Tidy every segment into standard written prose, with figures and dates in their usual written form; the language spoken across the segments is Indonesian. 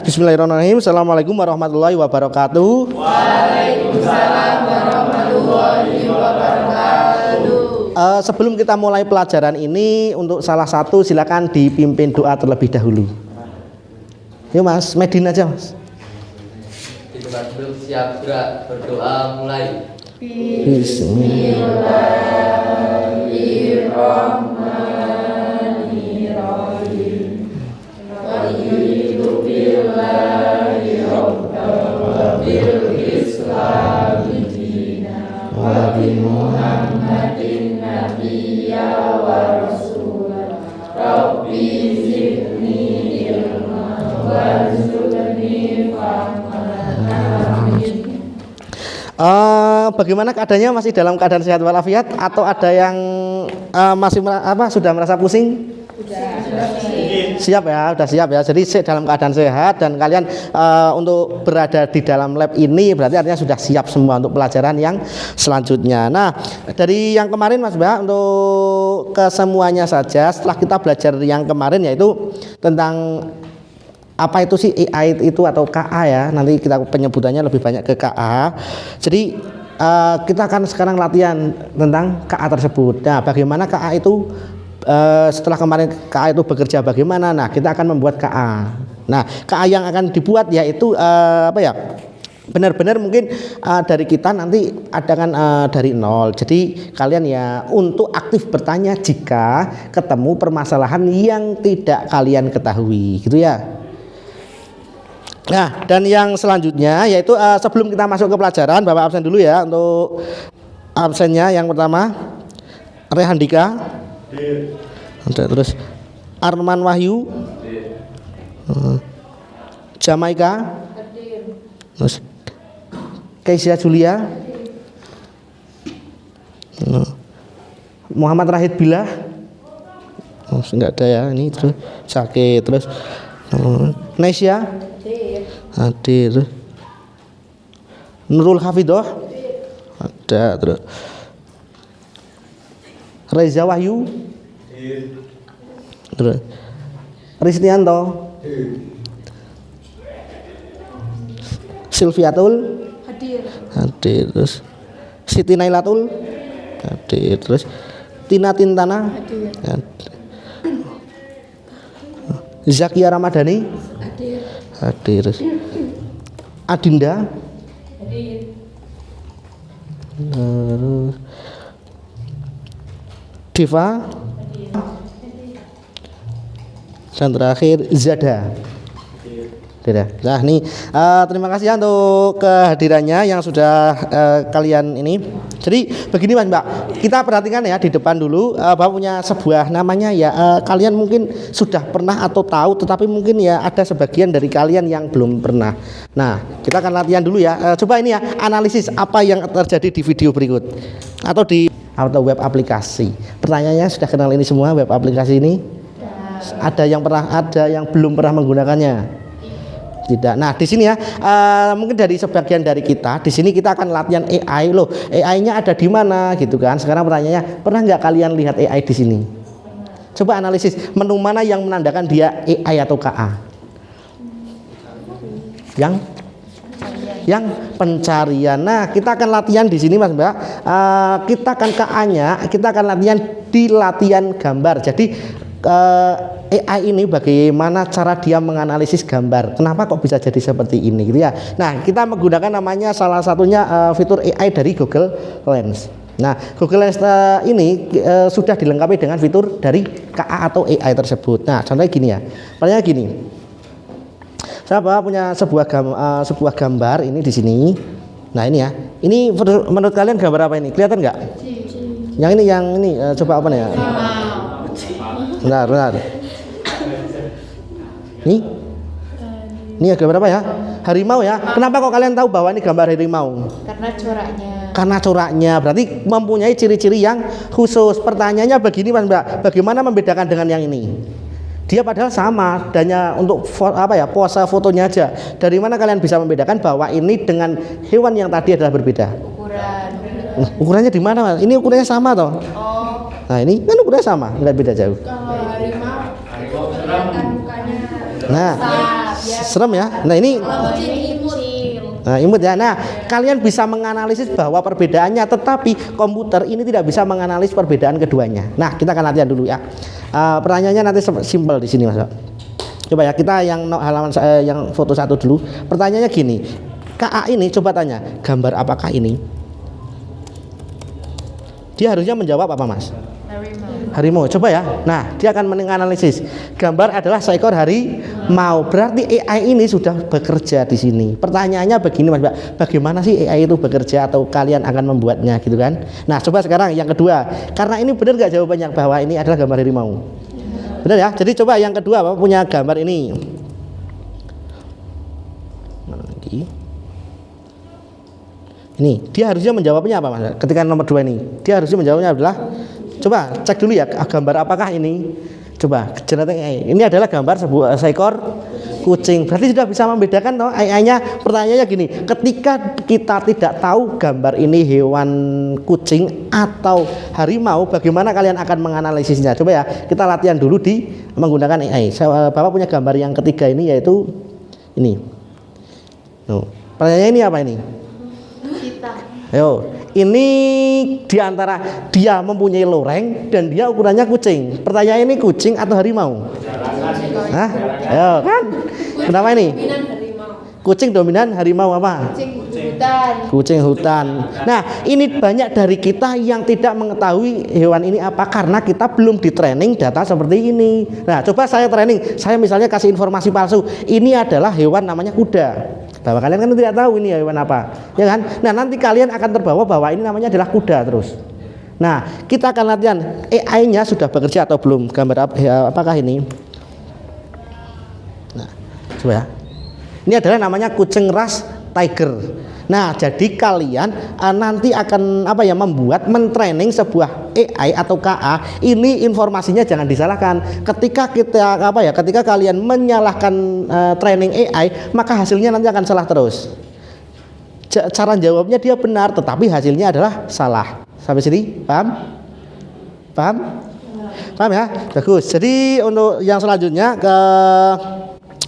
Bismillahirrahmanirrahim. Assalamualaikum warahmatullahi wabarakatuh. Waalaikumsalam warahmatullahi wabarakatuh. Sebelum kita mulai pelajaran ini, untuk salah satu silakan dipimpin doa terlebih dahulu. Yuk Mas, Medin aja Mas. Kita duduk siap gerak, berdoa mulai. Bismillahirrahmanirrahim. Raditu billahi rabban wa bil islami dinan wa bi Muhammadin nabiyya wa rasulan. Rabbi zidni ilman warzuqni fahman. Amin. Bagaimana keadaannya, masih dalam keadaan sehat walafiat atau ada yang masih sudah merasa pusing? Siap ya, sudah siap ya. Jadi dalam keadaan sehat dan kalian untuk berada di dalam lab ini berarti artinya sudah siap semua untuk pelajaran yang selanjutnya. Nah, dari yang kemarin Mas Mbak, untuk kesemuanya saja setelah kita belajar yang kemarin yaitu tentang apa itu sih AI itu atau KA ya. Nanti kita penyebutannya lebih banyak ke KA. Jadi kita akan sekarang latihan tentang KA tersebut. Nah, bagaimana KA itu setelah kemarin KA itu bekerja bagaimana? Nah, kita akan membuat KA. Nah, KA yang akan dibuat yaitu benar-benar mungkin dari kita nanti adakan dari nol. Jadi kalian ya untuk aktif bertanya jika ketemu permasalahan yang tidak kalian ketahui, gitu ya. Nah, dan yang selanjutnya yaitu sebelum kita masuk ke pelajaran, Bapak absen dulu ya. Untuk absennya yang pertama Rehandika, terus Arman Wahyu, Jamaika, terus Keisha Julia, Muhammad Rahid Billah, enggak ada ya ini, terus sakit, terus Nesya hadir, Nurul Hafidoh ada, terus Reza Wahyu, terus Risnianto, Silviatul hadir, terus Siti Nailatul hadir, terus Tina Tintana hadir, Zakia Ramadhani hadir, Adinda hadir, Diva dan terakhir Zada. Nah, nih terima kasih untuk kehadirannya yang sudah kalian ini. Jadi begini Mas Mbak, kita perhatikan ya di depan dulu. Bapak punya sebuah namanya ya, kalian mungkin sudah pernah atau tahu, tetapi mungkin ya ada sebagian dari kalian yang belum pernah. Nah, kita akan latihan dulu ya. Coba ini ya, analisis apa yang terjadi di video berikut atau di web aplikasi. Pertanyaannya, sudah kenal ini semua web aplikasi ini? Ada yang pernah, ada yang belum pernah menggunakannya? Tidak. Nah, di sini ya, mungkin dari sebagian dari kita, di sini kita akan latihan AI loh. AI-nya ada di mana gitu kan? Sekarang pertanyaannya, pernah nggak kalian lihat AI di sini? Coba analisis, menu mana yang menandakan dia AI atau KA? Yang pencarian. Nah, kita akan latihan di sini Mas Mbak. Kita akan KA-nya, kita akan latihan di latihan gambar. Jadi AI ini bagaimana cara dia menganalisis gambar. Kenapa kok bisa jadi seperti ini gitu ya. Nah, kita menggunakan namanya salah satunya fitur AI dari Google Lens. Nah, Google Lens ini sudah dilengkapi dengan fitur dari KA atau AI tersebut. Nah, contohnya gini ya. Pertanyaannya gini. Saya punya sebuah gambar ini di sini. Nah, ini ya. Ini menurut kalian gambar apa ini? Kelihatan nggak? Yang ini coba apa nih ya? Benar. Ini ya gambar apa ya? Harimau ya. Kenapa kok kalian tahu bahwa ini gambar harimau? Karena coraknya. Berarti mempunyai ciri-ciri yang khusus. Pertanyaannya begini Mas Mbak, bagaimana membedakan dengan yang ini? Dia padahal sama, adanya untuk pose fotonya aja. Dari mana kalian bisa membedakan bahwa ini dengan hewan yang tadi adalah berbeda? Ukurannya di mana Mas? Ini ukurannya sama toh? Nah, ini kan ukurannya sama, nggak beda jauh. Kalau harimau kelihatan mukanya Nah, serem ya. Nah ini imut ya. Nah, kalian bisa menganalisis bahwa perbedaannya, tetapi komputer ini tidak bisa menganalisis perbedaan keduanya. Nah, kita akan latihan dulu ya. Pertanyaannya nanti simpel di sini Mas. Coba ya, kita yang halaman yang foto 1 dulu. Pertanyaannya gini. KA ini coba tanya, gambar apakah ini? Dia harusnya menjawab apa Mas? Harimau. Coba ya. Nah, dia akan menganalisis. Gambar adalah seekor harimau. Berarti AI ini sudah bekerja di sini. Pertanyaannya begini Mas Mbak, bagaimana sih AI itu bekerja atau kalian akan membuatnya gitu kan? Nah, coba sekarang yang kedua. Karena ini benar nggak jawabannya bahwa ini adalah gambar harimau? Benar ya? Jadi coba yang kedua, Bapak punya gambar ini. Mana lagi? Ini, dia harusnya menjawabnya apa Mas? Ketika nomor 2 ini, dia harusnya menjawabnya adalah, coba cek dulu ya, gambar apakah ini? Coba, ini adalah gambar seekor kucing. Berarti sudah bisa membedakan toh AI-nya. Pertanyaannya gini, ketika kita tidak tahu gambar ini hewan kucing atau harimau, bagaimana kalian akan menganalisisnya? Coba ya, kita latihan dulu di menggunakan AI. Bapak punya gambar yang ketiga ini, yaitu ini. Pertanyaannya ini apa ini? Ayo, ini diantara dia mempunyai loreng dan dia ukurannya kucing. Pertanyaan ini kucing atau harimau? Hah? Ayo kan? Kenapa ini? Kucing dominan, harimau apa? Kucing hutan. Nah, ini banyak dari kita yang tidak mengetahui hewan ini apa karena kita belum di training data seperti ini. Nah, coba saya training, saya misalnya kasih informasi palsu. Ini adalah hewan namanya kuda. Bahwa kalian kan tidak tahu ini hewan apa, ya kan? Nah, nanti kalian akan terbawa bahwa ini namanya adalah kuda terus. Nah, kita akan latihan AI-nya sudah bekerja atau belum. Gambar apakah ini? Nah, coba ya. Ini adalah namanya kucing ras tiger. Nah, jadi kalian nanti akan membuat mentraining sebuah AI atau KA. Ini informasinya jangan disalahkan. Ketika ketika kalian menyalahkan training AI, maka hasilnya nanti akan salah terus. Cara jawabnya dia benar, tetapi hasilnya adalah salah. Sampai sini, paham? Paham ya? Bagus. Jadi untuk yang selanjutnya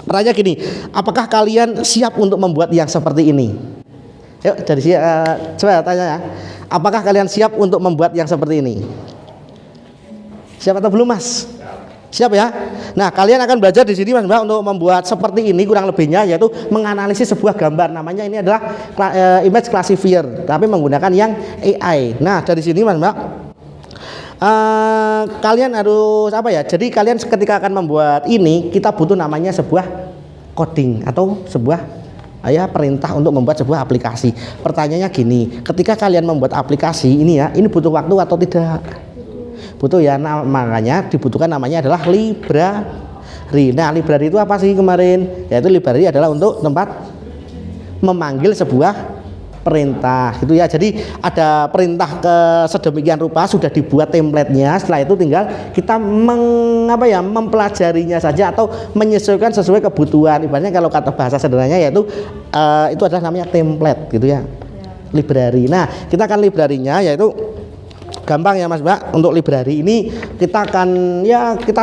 pertanyaan gini, apakah kalian siap untuk membuat yang seperti ini? Yuk, dari sini coba tanya ya. Apakah kalian siap untuk membuat yang seperti ini? Siap atau belum Mas? Siap ya. Nah, kalian akan belajar di sini Mas Mbak untuk membuat seperti ini kurang lebihnya, yaitu menganalisis sebuah gambar. Namanya ini adalah image classifier, tapi menggunakan yang AI. Nah, dari sini Mas Mbak, kalian harus Jadi kalian ketika akan membuat ini, kita butuh namanya sebuah coding atau sebuah perintah untuk membuat sebuah aplikasi. Pertanyaannya gini, ketika kalian membuat aplikasi ini ini butuh waktu atau tidak? Butuh ya. Nah, makanya dibutuhkan namanya adalah library. Nah, library itu apa sih kemarin? Yaitu library adalah untuk tempat memanggil sebuah perintah gitu ya. Jadi ada perintah sedemikian rupa, sudah dibuat template-nya. Setelah itu tinggal kita mempelajarinya saja atau menyesuaikan sesuai kebutuhan. Ibaratnya kalau kata bahasa sederhananya yaitu itu adalah namanya template gitu ya. Library. Nah, kita akan library-nya yaitu gampang ya Mas Mbak. Untuk library ini kita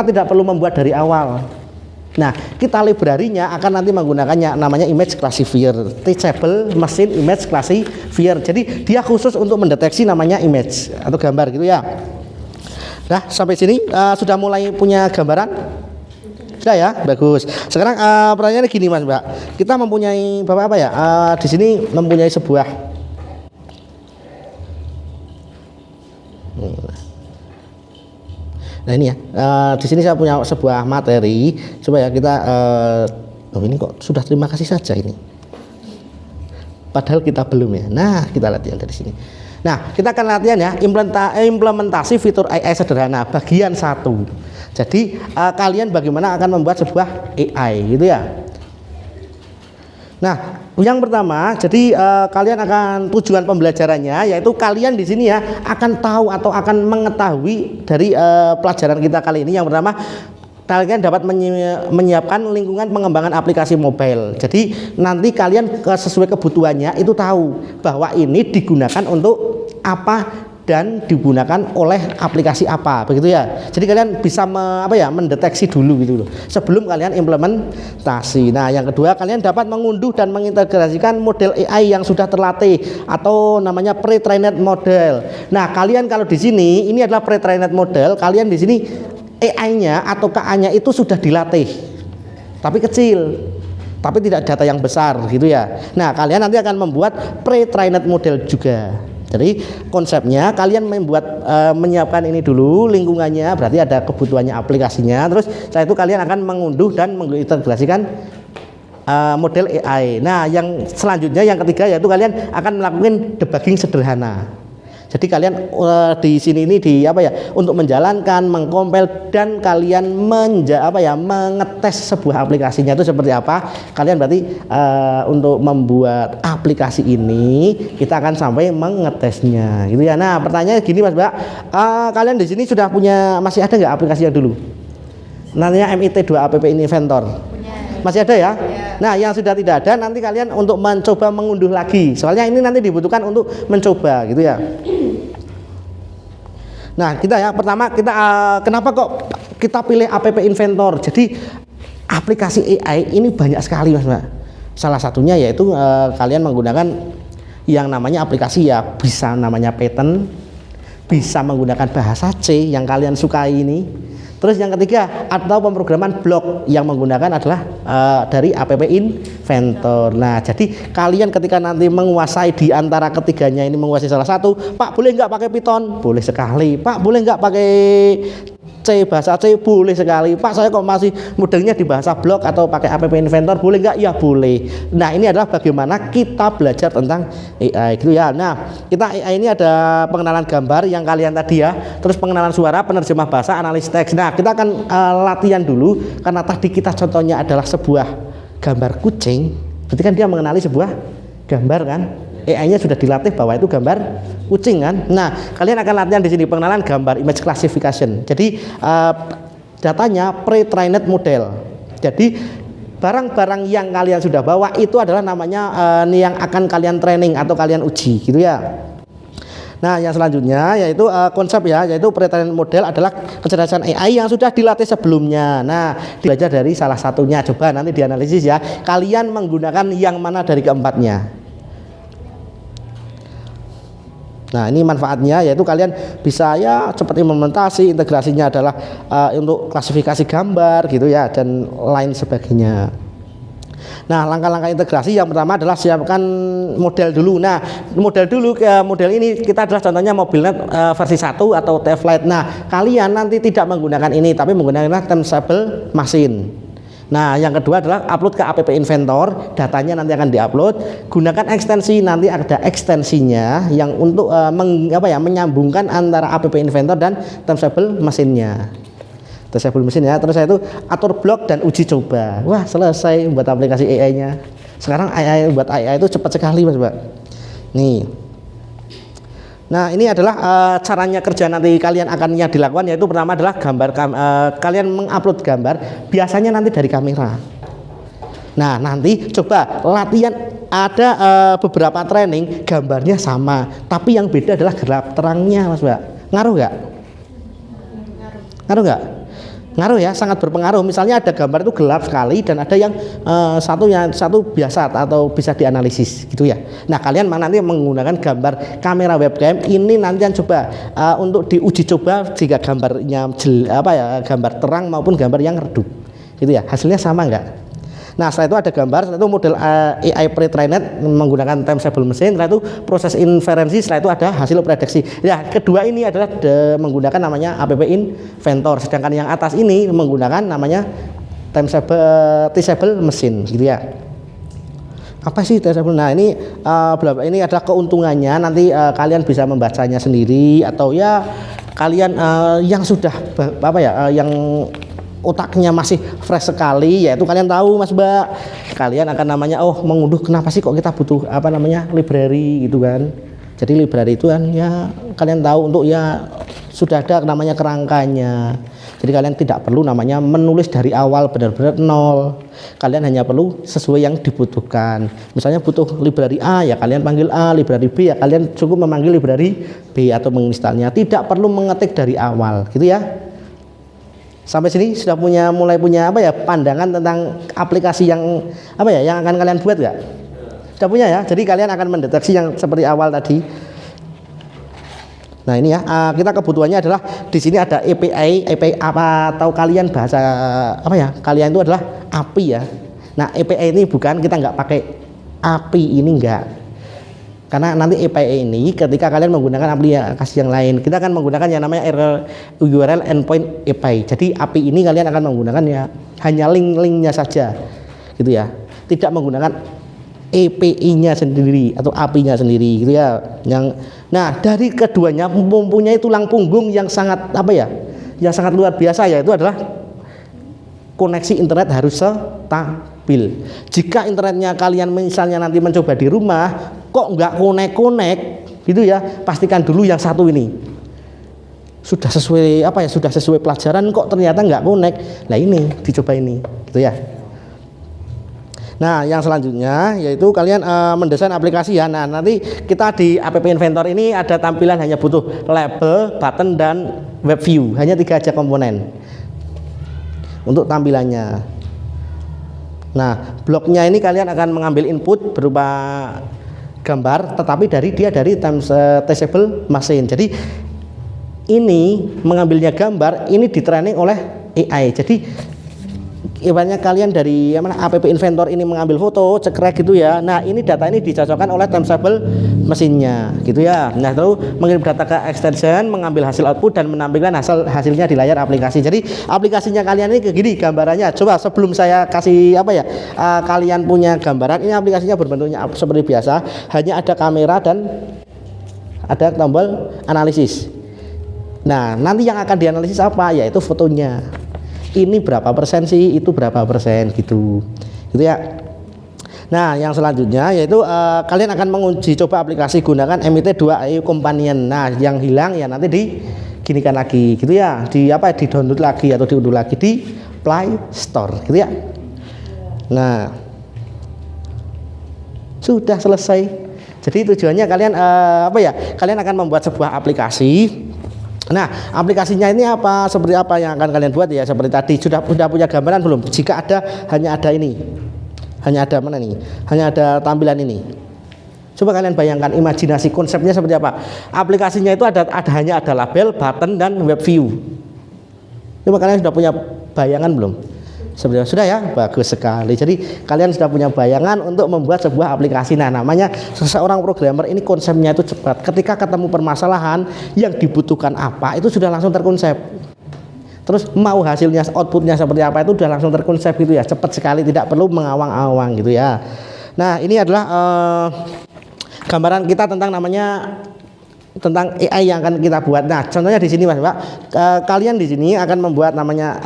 tidak perlu membuat dari awal. Nah, kita library-nya akan nanti menggunakannya namanya image classifier, teachable machine image classifier. Jadi dia khusus untuk mendeteksi namanya image atau gambar gitu ya. Nah, sampai sini sudah mulai punya gambaran? Sudah ya, bagus. Sekarang pertanyaannya gini Mas Mbak, kita mempunyai di sini mempunyai sebuah Nah ini ya, di sini saya punya sebuah materi. Coba ya kita, ini kok sudah terima kasih saja ini. Padahal kita belum ya. Nah, kita latihan dari sini. Nah, kita akan latihan ya implementasi fitur AI sederhana bagian 1. Jadi kalian bagaimana akan membuat sebuah AI gitu ya. Nah, yang pertama, jadi kalian akan tujuan pembelajarannya yaitu kalian di sini ya akan tahu atau akan mengetahui dari pelajaran kita kali ini. Yang pertama, kalian dapat menyiapkan lingkungan pengembangan aplikasi mobile. Jadi nanti kalian sesuai kebutuhannya itu tahu bahwa ini digunakan untuk apa dan digunakan oleh aplikasi apa, begitu ya. Jadi kalian bisa mendeteksi dulu gitu loh sebelum kalian implementasi. Nah, yang kedua, kalian dapat mengunduh dan mengintegrasikan model AI yang sudah terlatih atau namanya pre-trained model. Nah, kalian kalau di sini ini adalah pre-trained model, kalian di sini AI-nya atau KA-nya itu sudah dilatih. Tapi kecil. Tapi tidak data yang besar gitu ya. Nah, kalian nanti akan membuat pre-trained model juga. Jadi konsepnya kalian menyiapkan ini dulu lingkungannya, berarti ada kebutuhannya aplikasinya. Terus setelah itu kalian akan mengunduh dan mengintegrasikan model AI. Nah, yang selanjutnya yang ketiga yaitu kalian akan melakukan debugging sederhana. Jadi kalian di sini ini untuk menjalankan, mengkompil dan kalian mengetes sebuah aplikasinya itu seperti apa. Kalian berarti untuk membuat aplikasi ini kita akan sampai mengetesnya, gitu ya. Nah, pertanyaannya gini Mas Mbak, kalian di sini sudah masih ada nggak aplikasinya dulu? Namanya MIT2 App Inventor. Masih ada ya? Nah, yang sudah tidak ada nanti kalian untuk mencoba mengunduh lagi. Soalnya ini nanti dibutuhkan untuk mencoba, gitu ya. Nah, pertama kenapa kok kita pilih App Inventor? Jadi aplikasi AI ini banyak sekali Mas Mbak. Salah satunya yaitu kalian menggunakan yang namanya aplikasi ya bisa namanya Python, bisa menggunakan bahasa C yang kalian sukai ini. Terus yang ketiga atau pemrograman blok yang menggunakan adalah dari App Inventor. Nah, jadi kalian ketika nanti menguasai di antara ketiganya ini, menguasai salah satu, Pak boleh nggak pakai Python? Boleh sekali. Pak boleh nggak pakai C, bahasa C? Boleh sekali. Pak saya kok masih mudengnya di bahasa blok atau pakai App Inventor, boleh nggak? Ya boleh. Nah, ini adalah bagaimana kita belajar tentang AI gitu ya. Nah, AI ini ada pengenalan gambar yang kalian tadi ya, terus pengenalan suara, penerjemah bahasa, analis teks. Nah, kita akan latihan dulu karena tadi kita contohnya adalah sebuah gambar kucing. Berarti kan dia mengenali sebuah gambar kan? AI-nya sudah dilatih bahwa itu gambar kucing kan. Nah, kalian akan latihan di sini pengenalan gambar, image classification. Jadi datanya pre-trained model. Jadi barang-barang yang kalian sudah bawa itu adalah namanya yang akan kalian training atau kalian uji gitu ya. Nah, yang selanjutnya yaitu konsep ya, yaitu pre-trained model adalah kecerdasan AI yang sudah dilatih sebelumnya. Nah, belajar dari salah satunya. Coba nanti dianalisis ya. Kalian menggunakan yang mana dari keempatnya? Nah, ini manfaatnya yaitu kalian bisa ya seperti implementasi, integrasinya adalah untuk klasifikasi gambar gitu ya dan lain sebagainya. Nah, langkah-langkah integrasi yang pertama adalah siapkan model dulu. Nah, model ini kita adalah contohnya Mobilnet versi 1 atau TF-Lite. Nah, kalian nanti tidak menggunakan ini tapi menggunakan Tenseable Machine. Nah, yang kedua adalah upload ke App Inventor, datanya nanti akan diupload. Gunakan ekstensi, nanti ada ekstensinya yang untuk menyambungkan antara App Inventor dan Tenseable Machine-nya. Tenseable Machine ya. Terus itu atur blok dan uji coba. Wah, selesai buat aplikasi AI-nya. Sekarang buat AI itu cepat sekali Mas Mbak. Nih. Nah, ini adalah caranya kerja nanti kalian akan yang dilakukan, yaitu pertama adalah kalian mengupload gambar biasanya nanti dari kamera. Nah, nanti coba latihan ada beberapa training gambarnya sama, tapi yang beda adalah gelap terangnya Mas Mbak. Ngaruh nggak? Ngaruh nggak? Ngaruh ya, sangat berpengaruh. Misalnya ada gambar itu gelap sekali dan ada yang satu biasa atau bisa dianalisis gitu ya. Nah, kalian nanti menggunakan gambar kamera webcam ini nanti coba untuk diuji coba jika gambarnya gambar terang maupun gambar yang redup gitu ya. Hasilnya sama enggak? Nah, setelah itu ada gambar, setelah itu model AI pre-trained menggunakan Tenseable Machine, setelah itu proses inferensi, setelah itu ada hasil prediksi. Ya, kedua ini adalah menggunakan namanya App Inventor, sedangkan yang atas ini menggunakan namanya Tenseable Machine gitu ya. Apa sih Tenseable? Nah, ini ini adalah keuntungannya, nanti kalian bisa membacanya sendiri atau ya kalian yang sudah yang otaknya masih fresh sekali, yaitu kalian tahu Mas Mbak, kalian akan namanya mengunduh, kenapa sih kok kita butuh library gitu kan. Jadi library itu kan ya kalian tahu untuk ya sudah ada namanya kerangkanya. Jadi kalian tidak perlu namanya menulis dari awal benar-benar nol. Kalian hanya perlu sesuai yang dibutuhkan. Misalnya butuh library A, ya kalian panggil A, library B, ya kalian cukup memanggil library B atau menginstalnya. Tidak perlu mengetik dari awal, gitu ya. Sampai sini sudah mulai punya apa ya, pandangan tentang aplikasi yang apa ya, yang akan kalian buat nggak? Sudah punya ya. Jadi kalian akan mendeteksi yang seperti awal tadi. Nah ini ya, kita kebutuhannya adalah di sini ada API apa, atau kalian bahasa apa ya? Kalian itu adalah API ya. Nah API ini bukan, kita nggak pakai API ini enggak. Karena nanti API ini ketika kalian menggunakan aplikasi yang lain, kita akan menggunakan yang namanya URL endpoint API. Jadi API ini kalian akan menggunakan ya hanya link-linknya saja, gitu ya. Tidak menggunakan API-nya sendiri atau API-nya sendiri, gitu ya. Nah dari keduanya mempunyai tulang punggung yang sangat apa ya, yang sangat luar biasa, yaitu adalah koneksi internet harus stabil. Jika internetnya kalian misalnya nanti mencoba di rumah kok nggak konek, gitu ya, pastikan dulu yang satu ini sudah sesuai apa ya, sudah sesuai pelajaran kok ternyata nggak konek. Nah ini dicoba ini, gitu ya. Nah, yang selanjutnya yaitu kalian mendesain aplikasi ya. Nah, nanti kita di App Inventor ini ada tampilan hanya butuh label, button, dan web view. Hanya 3 aja komponen untuk tampilannya. Nah, bloknya ini kalian akan mengambil input berupa gambar, tetapi dari traceable machine. Jadi ini mengambilnya gambar, ini di-training oleh AI. Jadi ibaratnya kalian dari App Inventor ini mengambil foto, cekrek gitu ya. Nah ini data ini dicocokkan oleh traceable mesinnya, gitu ya. Nah lalu mengirim data ke extension, mengambil hasil output dan menampilkan hasilnya di layar aplikasi. Jadi aplikasinya kalian ini kayak gini gambarannya. Coba sebelum saya kasih apa ya, kalian punya gambaran. Ini aplikasinya berbentuknya seperti biasa, hanya ada kamera dan ada tombol analisis. Nah nanti yang akan dianalisis apa? Yaitu fotonya. Ini berapa persen sih, itu berapa persen, gitu ya. Nah yang selanjutnya yaitu kalian akan menguji coba aplikasi gunakan MIT2 Companion. Nah yang hilang ya nanti diginikan lagi, gitu ya, di download lagi atau diunduh lagi di Play Store, gitu ya. Nah sudah selesai. Jadi tujuannya kalian kalian akan membuat sebuah aplikasi. Nah aplikasinya ini apa, seperti apa yang akan kalian buat ya, seperti tadi sudah punya gambaran belum? Jika ada, hanya ada ini, hanya ada mana nih, hanya ada tampilan ini. Coba kalian bayangkan, imajinasi konsepnya seperti apa. Aplikasinya itu hanya ada label, button, dan web view. Coba kalian sudah punya bayangan belum? Sudah ya, bagus sekali. Jadi kalian sudah punya bayangan untuk membuat sebuah aplikasi. Nah namanya seseorang programmer ini konsepnya itu cepat. Ketika ketemu permasalahan yang dibutuhkan apa, itu sudah langsung terkonsep. Terus mau hasilnya, outputnya seperti apa, itu sudah langsung terkonsep, gitu ya. Cepat sekali, tidak perlu mengawang-awang, gitu ya. Nah ini adalah gambaran kita tentang tentang AI yang akan kita buat. Nah, contohnya di sini Mas Pak, kalian di sini akan membuat namanya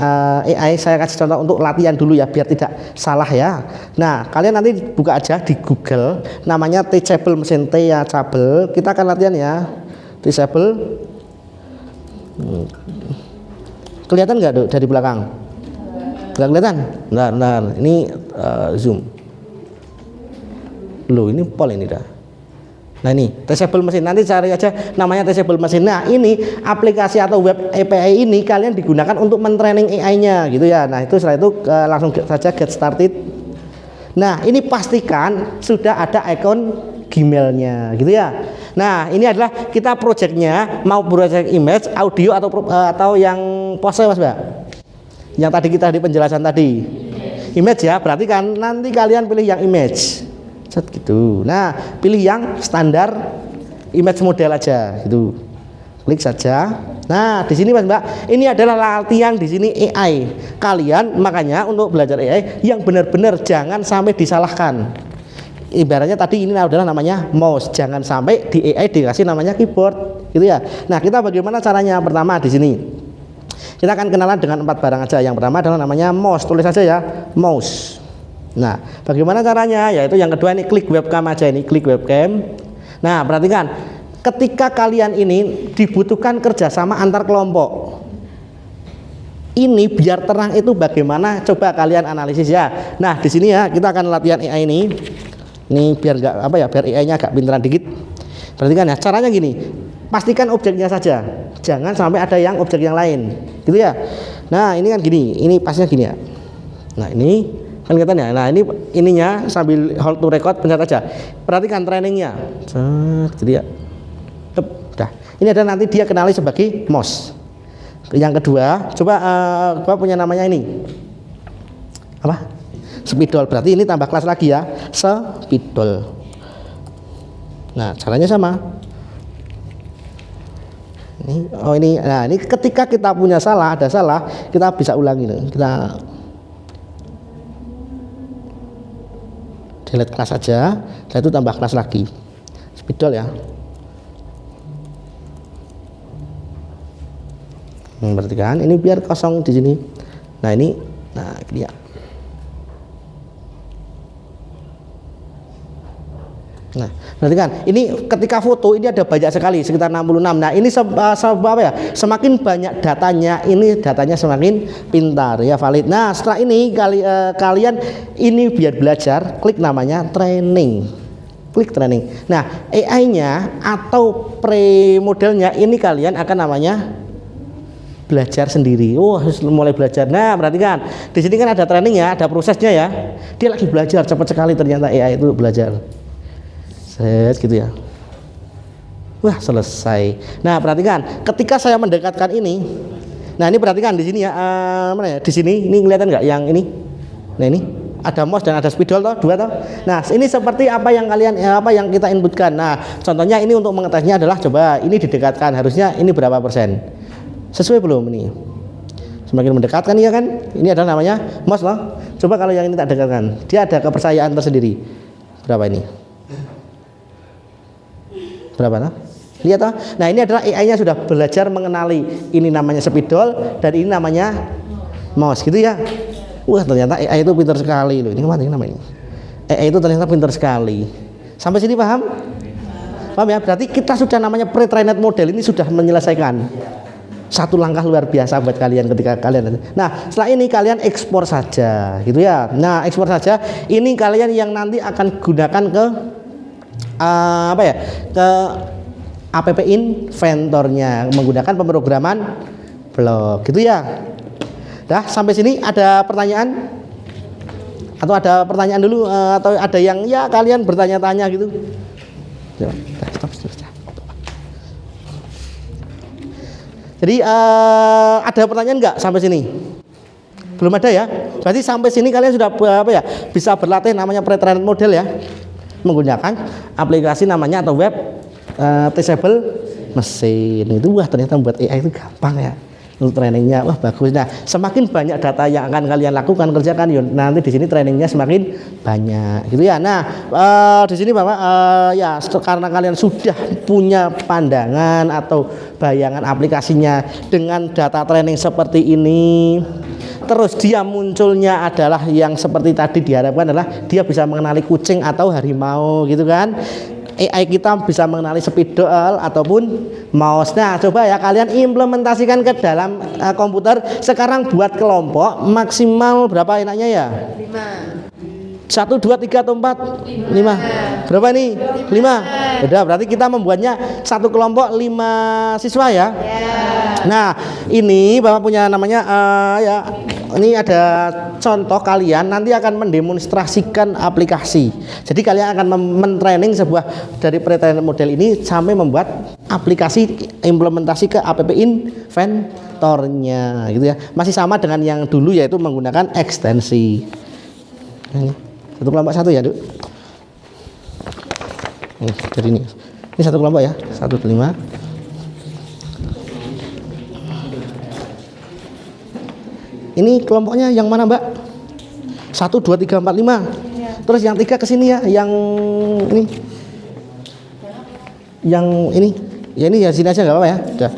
AI. Saya kasih contoh untuk latihan dulu ya, biar tidak salah ya. Nah, kalian nanti buka aja di Google, namanya Teachable Mesin, Teachable. Kita akan latihan ya, Teachable. Kelihatan nggak dari belakang? Nggak kelihatan? Bentar. Ini zoom. Loh, ini pol ini dah. Nah ini Teachable Mesin, nanti cari aja namanya Teachable Mesin. Nah ini aplikasi atau web API ini kalian digunakan untuk mentraining AI-nya, gitu ya. Nah itu setelah itu langsung saja get started. Nah ini pastikan sudah ada icon Gmail-nya, gitu ya. Nah ini adalah kita projectnya, mau project image, audio atau yang pose Mas Mbak. Yang tadi kita di penjelasan tadi image ya, berarti kan nanti kalian pilih yang image. Gitu. Nah, pilih yang standar image model aja, gitu. Klik saja. Nah, di sini Mas Mbak, ini adalah latihan di sini AI. Kalian makanya untuk belajar AI yang benar-benar jangan sampai disalahkan. Ibaratnya tadi ini adalah namanya mouse, jangan sampai di AI dikasih namanya keyboard, gitu ya. Nah, kita bagaimana caranya? Pertama di sini. Kita akan kenalan dengan 4 barang aja. Yang pertama adalah namanya mouse, tulis saja ya, mouse. Nah, bagaimana caranya? Yaitu yang kedua ini klik webcam aja, ini klik webcam. Nah, perhatikan, ketika kalian ini dibutuhkan kerjasama antar kelompok. ini biar terang itu bagaimana? Coba kalian analisis ya. Nah, di sini ya kita akan latihan AI ini. Ini biar enggak apa ya, biar AI-nya agak pinteran dikit. Perhatikan ya, caranya gini. Pastikan objeknya saja. Jangan sampai ada yang objek yang lain. Gitu ya. Nah, ini kan gini. Ini pasnya gini ya. Nah, ini kan kelihatan ya. Nah, ini ininya sambil hold to record pencet aja. Perhatikan trainingnya. Jadi ya. Udah. Ini ada nanti dia kenali sebagai mouse. Yang kedua, coba Bapak punya namanya ini. Apa? Spidol. Berarti ini tambah kelas lagi ya. Spidol. Nah, caranya sama. Nah ini ketika kita punya salah, ada salah, kita bisa ulangi nih. Kita delete kelas aja, setelah itu tambah kelas lagi. Spidol ya. Berarti kan ini biar kosong di sini. Nah ini dia. Nah, berarti kan ini ketika foto ini ada banyak sekali sekitar 66. Nah, ini apa ya? Semakin banyak datanya, ini datanya semakin pintar ya, valid. Nah, setelah ini kalian ini biar belajar, klik namanya training. Klik training. Nah, AI-nya atau pre-modelnya ini kalian akan namanya belajar sendiri. Mulai belajar. Nah, perhatikan. Di sini kan ada training ya, ada prosesnya ya. Dia lagi belajar cepat sekali ternyata AI itu belajar. Gitu ya. Wah, selesai. Nah, perhatikan, ketika saya mendekatkan ini. Nah, ini perhatikan di sini ya. Mana ya? Di sini ini kelihatan nggak yang ini? Nah, ini ada mouse dan ada spidol toh, dua toh. Nah, ini seperti apa yang yang kita inputkan. Nah, contohnya ini untuk mengetesnya adalah coba ini didekatkan. Harusnya ini berapa persen? Sesuai belum ini? Semakin mendekatkan ya kan? Ini adalah namanya mouse loh. Coba kalau yang ini tak dekatkan, dia ada kepercayaan tersendiri. Berapa ini? Berapa? Lihat toh. Nah, ini adalah AI-nya sudah belajar mengenali ini namanya spidol dan ini namanya mouse gitu ya. Wah, ternyata AI itu pintar sekali loh. Ini kemana namanya? AI itu ternyata pintar sekali. Sampai sini paham? Paham ya? Berarti kita sudah namanya pre-trained model ini sudah menyelesaikan. Satu langkah luar biasa buat kalian ketika kalian. Nah, setelah ini kalian ekspor saja gitu ya. Nah, ekspor saja. Ini kalian yang nanti akan gunakan ke ke app inventornya menggunakan pemrograman blog gitu ya. Dah sampai sini ada pertanyaan atau ada pertanyaan dulu atau ada yang ya kalian bertanya-tanya gitu. Stop. Jadi ada pertanyaan nggak sampai sini? Belum ada ya? Berarti sampai sini kalian sudah bisa berlatih namanya pre-trained model ya. Menggunakan aplikasi namanya atau web teachable mesin itu. Wah, ternyata membuat AI itu gampang ya untuk trainingnya. Wah, bagus. Nah, semakin banyak data yang akan kalian lakukan kerjakan nanti di sini trainingnya semakin banyak gitu ya. Nah, di sini Bapak ya karena kalian sudah punya pandangan atau bayangan aplikasinya dengan data training seperti ini, terus dia munculnya adalah yang seperti tadi diharapkan adalah dia bisa mengenali kucing atau harimau gitu kan. AI kita bisa mengenali spidol ataupun mouse. Nah, coba ya kalian implementasikan ke dalam komputer. Sekarang buat kelompok maksimal berapa enaknya ya? 5. 1, 2, 3 atau 4? 5. Berapa nih? 5. Udah, berarti kita membuatnya satu kelompok 5 siswa ya. Nah, ini Bapak punya namanya ya. Ini ada contoh kalian nanti akan mendemonstrasikan aplikasi. Jadi kalian akan mentraining sebuah dari pre-trained model ini sampai membuat aplikasi implementasi ke app inventornya gitu ya. Masih sama dengan yang dulu yaitu menggunakan ekstensi. Ini satu kelompok satu ya, Duk. Jadi ini satu kelompok ya, 1, 5. Ini kelompoknya yang mana, Mbak? 1, 2, 3, 4, 5. Ya. Terus yang 3 ke sini ya, yang ini. Yang ini. Ya ini ya sini aja enggak apa-apa ya. Udah.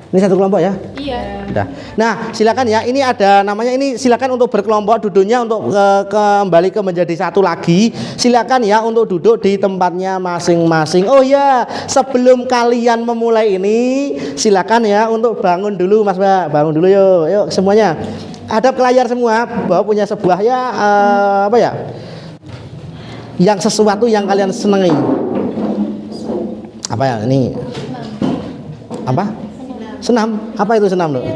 Ini satu kelompok ya? Iya. Udah. Nah, silakan ya. Ini ada namanya, ini silakan untuk berkelompok duduknya untuk kembali ke menjadi satu lagi. Silakan ya untuk duduk di tempatnya masing-masing. Oh ya, sebelum kalian memulai ini, silakan ya untuk bangun dulu Mas Mbak. Bangun dulu yuk. Yuk semuanya. Hadap ke layar semua, bahwa punya sebuah ya apa ya? Yang sesuatu yang kalian senangi. Apa ya ini? Apa? Senam. Apa itu senam, Dok?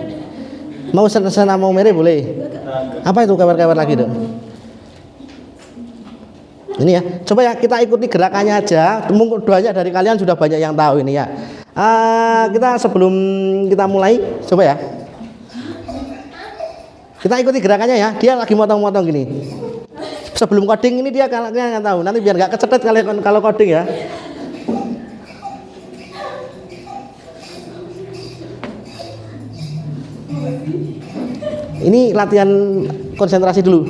Mau senam mau mere boleh. Apa itu kabar-kabar lagi, Dok? Ini ya. Coba ya kita ikuti gerakannya aja. Mungkin banyak dari kalian sudah banyak yang tahu ini ya. Kita sebelum kita mulai, coba ya. Kita ikuti gerakannya ya. Dia lagi motong-motong gini. Sebelum coding ini dia kalian nggak tahu. Nanti biar nggak kecetet kalian kalau coding ya. Ini latihan konsentrasi dulu.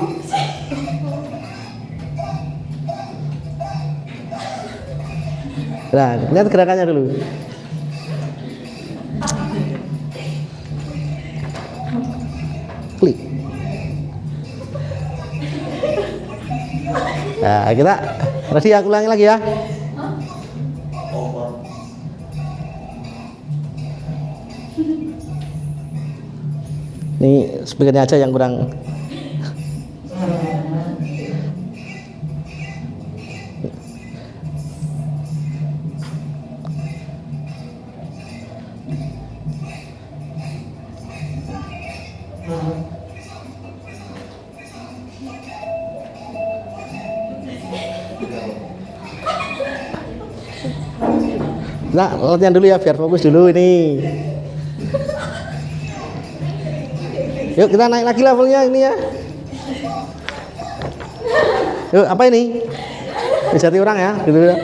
Nah, lihat gerakannya dulu. Klik. Nah, kita ready, aku ulangi lagi ya. Ini speakernya aja yang kurang. Nah, latihan dulu ya biar fokus dulu ini. Yuk kita naik lagi levelnya ini ya. Yuk apa ini? Jati orang ya, gitu ya.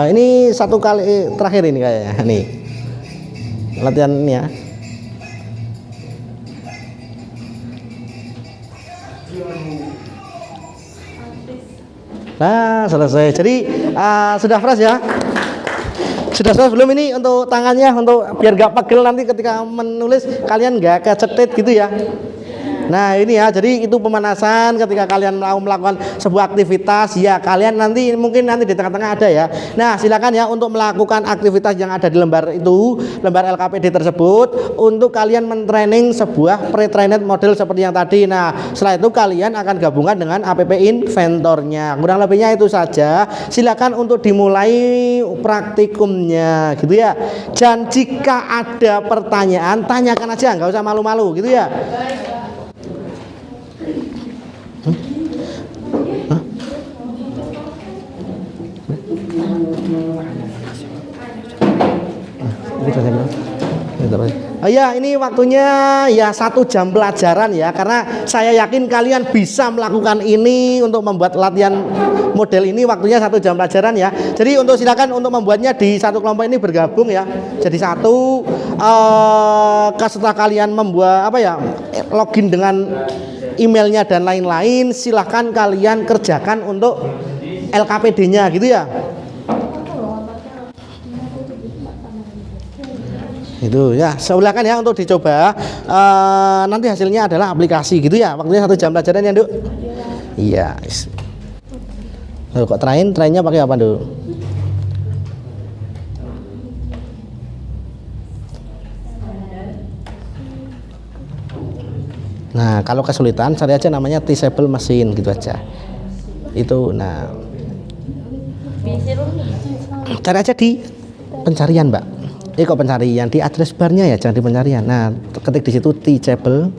Ini satu kali terakhir ini kayaknya nih latihan ini ya. Nah selesai. Jadi sudah fresh ya. Sudah fresh belum ini untuk tangannya, untuk biar gak pegel nanti ketika menulis kalian gak kecetit gitu ya. Nah ini ya, jadi itu pemanasan ketika kalian mau melakukan sebuah aktivitas ya, kalian nanti mungkin nanti di tengah-tengah ada ya. Nah silakan ya untuk melakukan aktivitas yang ada di lembar itu, lembar LKPD tersebut, untuk kalian mentraining sebuah pre-trained model seperti yang tadi. Nah setelah itu kalian akan gabungkan dengan app inventornya. Kurang lebihnya itu saja. Silakan untuk dimulai praktikumnya gitu ya. Dan jika ada pertanyaan, tanyakan aja, nggak usah malu-malu gitu ya. Oh ya, ini waktunya ya 1 jam pelajaran ya, karena saya yakin kalian bisa melakukan ini untuk membuat latihan model ini. Waktunya 1 jam pelajaran ya. Jadi untuk silakan untuk membuatnya di satu kelompok ini bergabung ya. Jadi satu setelah kalian membuat apa ya, login dengan emailnya dan lain-lain, silahkan kalian kerjakan untuk LKPD-nya gitu ya. Itu ya, silakan ya untuk dicoba. Nanti hasilnya adalah aplikasi gitu ya. Waktunya 1 jam pelajaran ya, Duk. Iya. Kok trainnya pakai apa, Duk? Nah, kalau kesulitan cari aja namanya teachable machine gitu aja. Itu nah. Cari aja di pencarian, Mbak. Kok pencarian di address barnya ya, jangan di pencarian. Nah, ketik di situ teachable.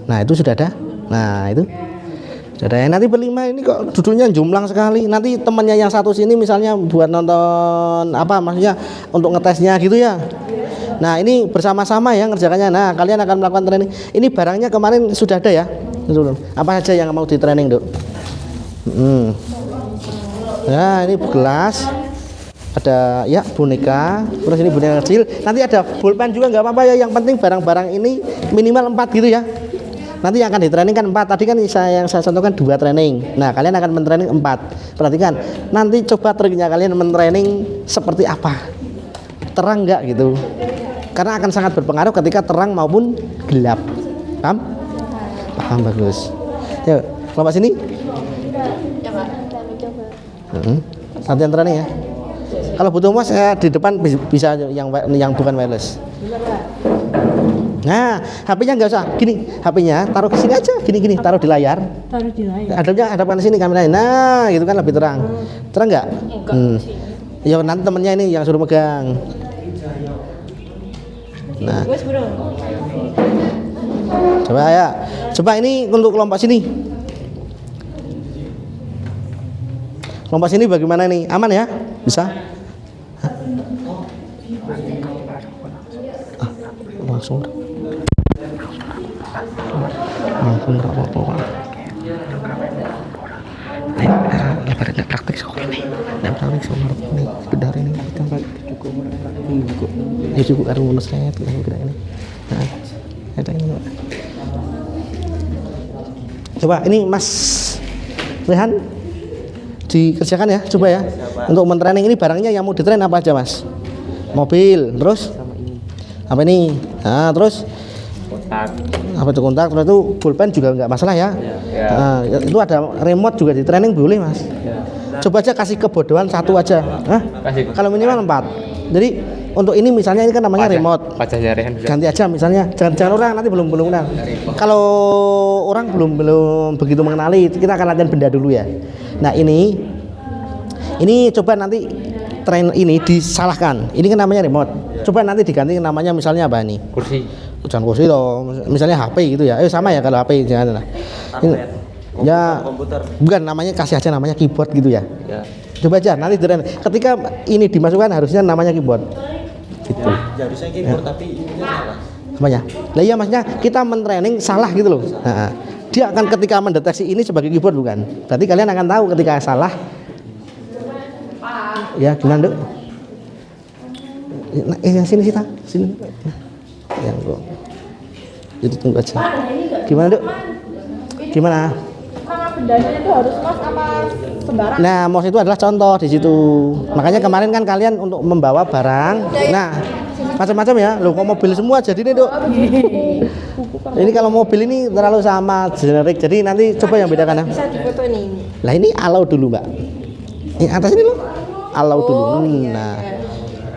Nah, itu sudah ada. Nah, itu Jadi nanti berlima ini kok duduknya jomplang sekali. Nanti temannya yang satu sini misalnya buat nonton apa maksudnya untuk ngetesnya gitu ya. Nah ini bersama-sama ya ngerjakannya. Nah kalian akan melakukan training. Ini barangnya kemarin sudah ada ya. Apa saja yang mau di training dok? Nah ini gelas. Ada ya boneka. Terus ini boneka kecil. Nanti ada bolpen juga nggak apa-apa ya. Yang penting barang-barang ini minimal 4 gitu ya. Nanti yang akan ditraining kan 4. Tadi kan yang saya contohkan 2 training. Nah kalian akan mentraining 4. Perhatikan. Nanti coba triknya kalian mentraining seperti apa. Terang nggak gitu. Karena akan sangat berpengaruh ketika terang maupun gelap. Paham? Paham, bagus. Yuk kelompok sini. Latihan training ya. Kalau butuh mas di depan bisa yang bukan wireless. Nah, HP-nya nggak usah gini, HP-nya taruh ke sini aja, gini, taruh di layar. Taruh di layar. Hadapkan sini kameranya. Nah, gitu kan lebih terang. Terang nggak? Ya nanti temennya ini yang suruh megang. Nah, coba ya, coba ini untuk kelompok sini. Kelompok sini bagaimana nih? Aman ya? Bisa? Langsung nggak apa-apa. Lebarannya praktek soal ini. Praktek soal ini. Sekedar ini kita cukup. Ya cukup karena bonus saya kita ini. Nah, ada ini. Coba ini Mas Rehan dikerjakan ya, coba ya. Untuk mentraining ini barangnya yang mau ditrain apa aja Mas? Mobil, terus apa ini? Nah, terus kontak. Apa itu kontak? Terus itu pulpen juga nggak masalah ya. Nah, itu ada remote juga di training boleh Mas. Coba aja kasih kebodohan 1 aja. Hah? Kalau minimal 4. Jadi untuk ini misalnya ini kan namanya remote. Ganti aja misalnya. Jangan orang nanti belum kenal. Kalau orang belum begitu mengenali, kita akan latihan benda dulu ya. Nah ini coba nanti train ini disalahkan. Ini kan namanya remote. Coba nanti diganti namanya misalnya apa nih? Kursi. Jangan kursi loh. Misalnya HP gitu ya. Sama ya kalau HP jangan lah. Ya komputer. Bukan namanya kasih aja namanya keyboard gitu ya. Coba aja nanti train. Ketika ini dimasukkan harusnya namanya keyboard. Gitu. Harusnya keyboard tapi ininya salah. Apanya? Lah iya maksudnya kita mentraining salah gitu loh. Nah, dia akan ketika mendeteksi ini sebagai keyboard bukan. Berarti kalian akan tahu ketika salah. Ya gimana Dok? Sini Sita, sini. Ya kok. Jadi tunggu aja. Gimana Dok? Gimana? Nama bendanya itu harus mouse apa sembarang? Nah, mouse itu adalah contoh di situ. Makanya kemarin kan kalian untuk membawa barang. Nah, macam-macam ya. Loh kok mobil semua jadi nih Dok. Ini kalau mobil ini terlalu sama generik. Jadi nanti coba yang bedakan ya. Bisa difoto ini. Lah ini allow dulu Mbak. Ini atas ini loh. Allow dulu.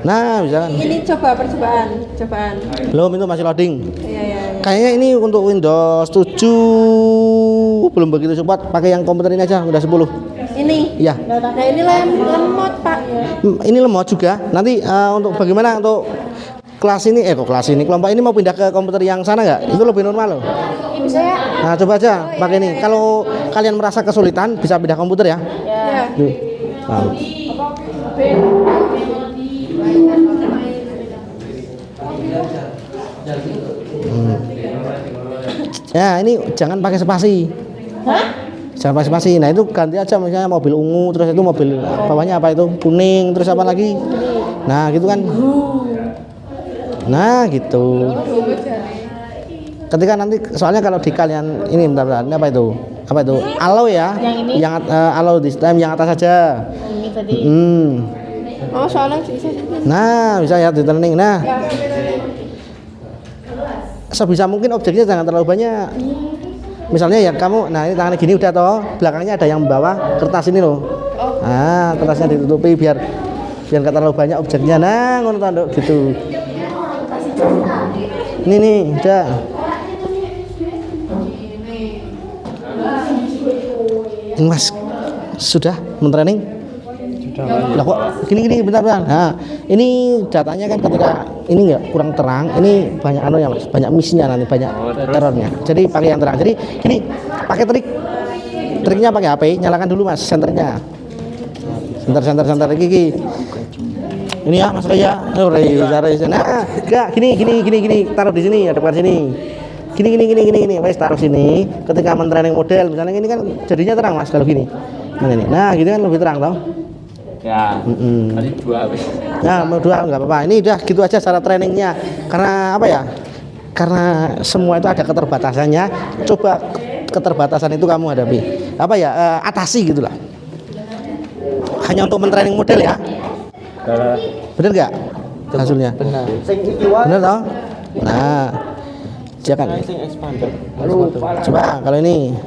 Nah, bisa kan. Ini coba percobaan. Belum itu masih loading. Iya. Kayaknya ini untuk Windows 7 belum begitu support. Pakai yang komputer ini aja udah 10. Ini. Iya. Nah, ini lemot, Pak. Ini lemot juga. Nanti untuk bagaimana untuk kelas ini kelompok ini mau pindah ke komputer yang sana nggak? Itu lebih normal loh. Bisa ya? Nah, coba aja pakai ini. Kalau kalian merasa kesulitan bisa pindah komputer ya. Iya. Nah. Ya ini jangan pakai spasi. Hah? Jangan pakai spasi. Nah itu ganti aja misalnya mobil ungu, terus itu mobil bawahnya apa itu kuning, terus apa lagi? Nah gitu kan. Nah gitu. Ketika nanti soalnya kalau di kalian ini bentar, ini apa itu? Apa itu? Allow ya. Yang ini? Yang allow this time yang atas saja. Ini tadi. Oh soalnya bisa. Nah bisa ya di training. Nah sebisa mungkin objeknya jangan terlalu banyak. Misalnya ya kamu, nah ini tangannya gini udah toh, belakangnya ada yang bawa kertas ini loh. Nah kertasnya ditutupi biar nggak terlalu banyak objeknya. Nah ngono tanduk gitu. Ini nih udah. Ini Mas sudah mentraining? Lah kok gini bentar. Nah, ini datanya kan ketika ini enggak kurang terang, ini banyak ya Mas, banyak miss-nya nanti, banyak error-nya. Jadi pakai yang terang. Jadi gini, pakai trik. Triknya pakai HP, nyalakan dulu Mas senternya. Senter gigi. Ini ya Mas ya. Nah, enggak gini, taruh di sini, hadapkan sini. Gini. Wes taruh sini. Ketika mentraining model, misalnya ini kan jadinya terang Mas kalau gini. Nah, gitu kan lebih terang toh. Ya. Tadi 2 habis. Nah, mau 2 enggak apa-apa. Ini udah gitu aja cara trainingnya. Karena apa ya? Karena semua itu ada keterbatasannya. Coba keterbatasan itu kamu hadapi. Apa ya? Atasi gitulah. Hanya untuk mentraining model ya. Bener nggak hasilnya? Bener toh? Nah, jangan. Coba kalau ini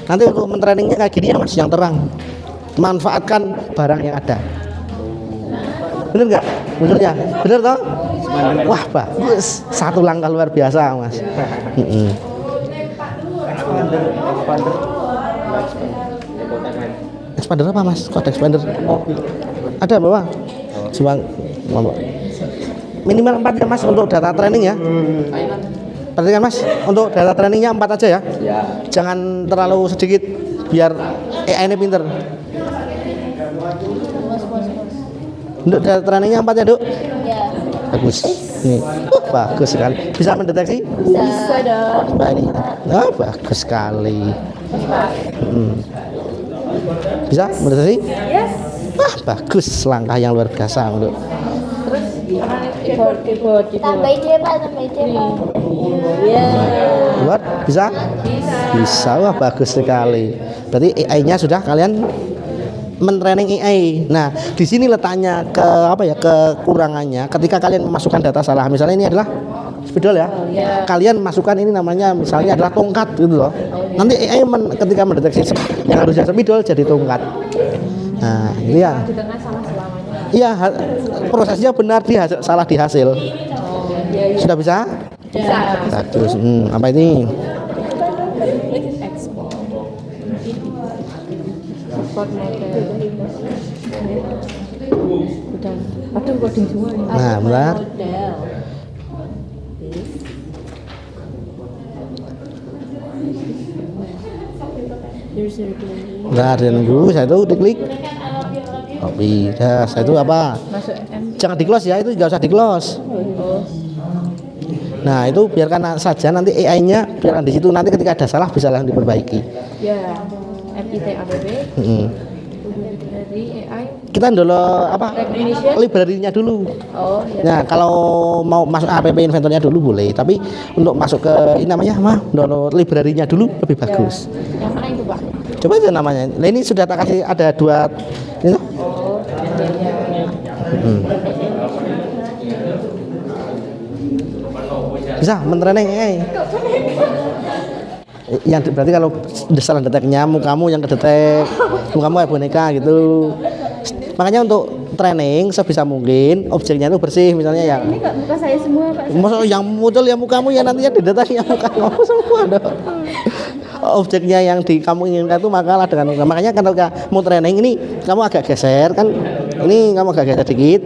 nanti untuk mentrainingnya kayak gini ya Mas, yang terang. Manfaatkan barang yang ada. Bener nggak? Munculnya? Bener toh? Wah bagus, satu langkah luar biasa Mas. Expander apa Mas? Kok ada expander? Ada bawa? Coba minimal 4 ya Mas untuk data training ya. Perhatikan Mas, untuk data trainingnya 4 aja ya. Ya. Jangan terlalu sedikit biar AI ini pinter. Untuk data trainingnya 4 ya Duk? Ya. Bagus. Nih, bagus sekali. Bisa mendeteksi? Bisa dong. Coba ini. Oh, bagus sekali. Bisa mendeteksi? Yes. Wah, bagus, langkah yang luar biasa untuk. Keyboard. Tambahin dia Pak, tambahin dia Pak. Iya. Buat bisa? Bisa. Wah, bagus sekali. Berarti AI-nya sudah kalian mentraining AI. Nah, di sini letaknya ke apa ya? Kekurangannya ketika kalian memasukkan data salah. Misalnya ini adalah spidol ya. Kalian masukkan ini namanya misalnya adalah tongkat gitu loh. Nanti AI ketika mendeteksi yang harusnya spidol jadi tongkat. Nah, ini ya. Di tengah salah selamanya. Iya, prosesnya benar salah di hasil. Sudah bisa? Bisa. Bagus. Apa ini? Export model. Udah. Aduh, coding semua ini. Nah, benar. Model. Nah, dan dulu saya itu diklik. Copy. Dah, saya itu apa? Masuk M. Jangan di close ya, itu nggak usah di close. Nah, itu biarkan saja nanti AI-nya biarkan di situ, nanti ketika ada salah bisa langsung diperbaiki. Ya. MITADB. Dari AI. Kita dulu apa? Recognition. Library-nya dulu. Oh, ya. Nah, kalau mau masuk app inventornya dulu boleh, tapi untuk masuk ke ini namanya download library-nya dulu lebih bagus. Yang mana itu Pak? Coba aja namanya. Nah, ini sudah tak kasih ada 2 ini. Bisa mentraining AI. Yang berarti kalau salah deteknya mukamu yang kedetek, mukamu kayak boneka gitu. Makanya untuk training sebisa mungkin objeknya itu bersih, misalnya yang Ini kok muka saya semua Pak? maksud yang muncul ya mukamu ya nantinya dideteksi ya mukamu semua dong. Objeknya yang di kamu inginkan itu makalah dengan muka. Makanya kalau mau training ini kamu agak geser kan, ini kamu agak geser dikit.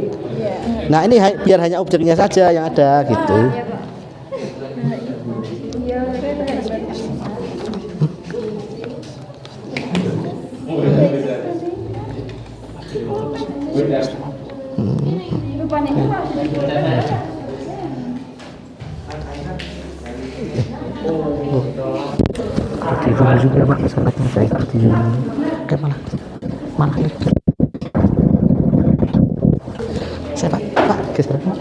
Nah ini biar hanya objeknya saja yang ada gitu. Itu juga Pak, sangatnya saya seperti ini. Kayak malah ini. Saya Pak, geser Pak.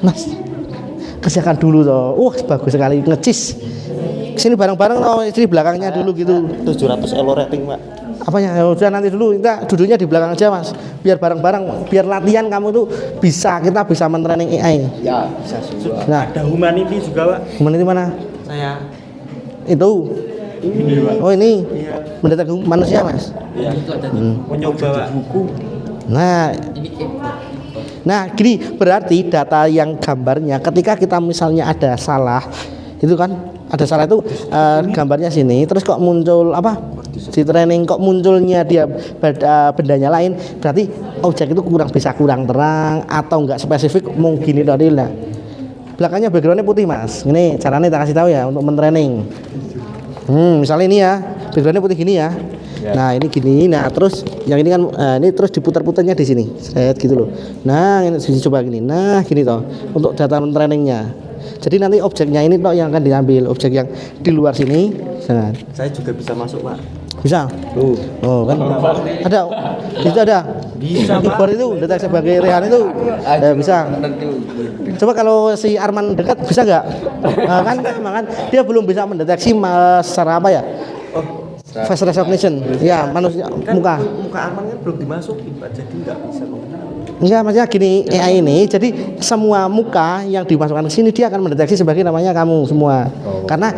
Mas, kerjakan dulu toh. Bagus sekali, ngecis. Sini bareng-bareng toh, istri belakangnya dulu gitu. 700 elo rating Pak. Apanya? Ya udah nanti dulu, kita duduknya di belakang aja Mas. Biar bareng-bareng, biar latihan kamu tuh kita bisa mentraining AI. Ya, bisa juga. Nah, Ada humanity juga Pak. humanity mana? Saya Itu. ini Pak. Oh ini. Iya. Mendetek manusia Mas. Iya. Mau nyoba Pak. Nah, gini berarti data yang gambarnya ketika kita misalnya ada salah, itu kan ada salah itu gambarnya sini, terus kok muncul apa di training kok munculnya dia bendanya lain, berarti objek itu kurang terang atau enggak spesifik mungkin itu tadi lah. belakangnya backgroundnya putih mas. Ini caranya tak kasih tahu ya untuk mentraining. Misalnya ini ya, backgroundnya putih gini ya. Nah ini gini, nah terus yang ini kan ini terus diputar-putarnya di sini, set gitu loh. Nah ini coba gini, nah gini toh untuk data trainingnya. Jadi nanti objeknya ini toh yang akan diambil, objek yang di luar sini. Jangan. Saya juga bisa masuk, Pak. Bisa. Oh kan ada, itu ada. Bisa, Pak. Keyboard itu deteksi sebagai Rehan itu bisa. Coba kalau si Arman dekat bisa nggak? Kan dia belum bisa mendeteksi secara apa ya? Face recognition, ya manusia Kan muka. muka Arman kan belum dimasukin, Pak. Jadi nggak bisa mengenali. Enggak, maksudnya gini, AI ini jadi semua muka yang dimasukkan ke sini dia akan mendeteksi sebagai namanya kamu semua. Karena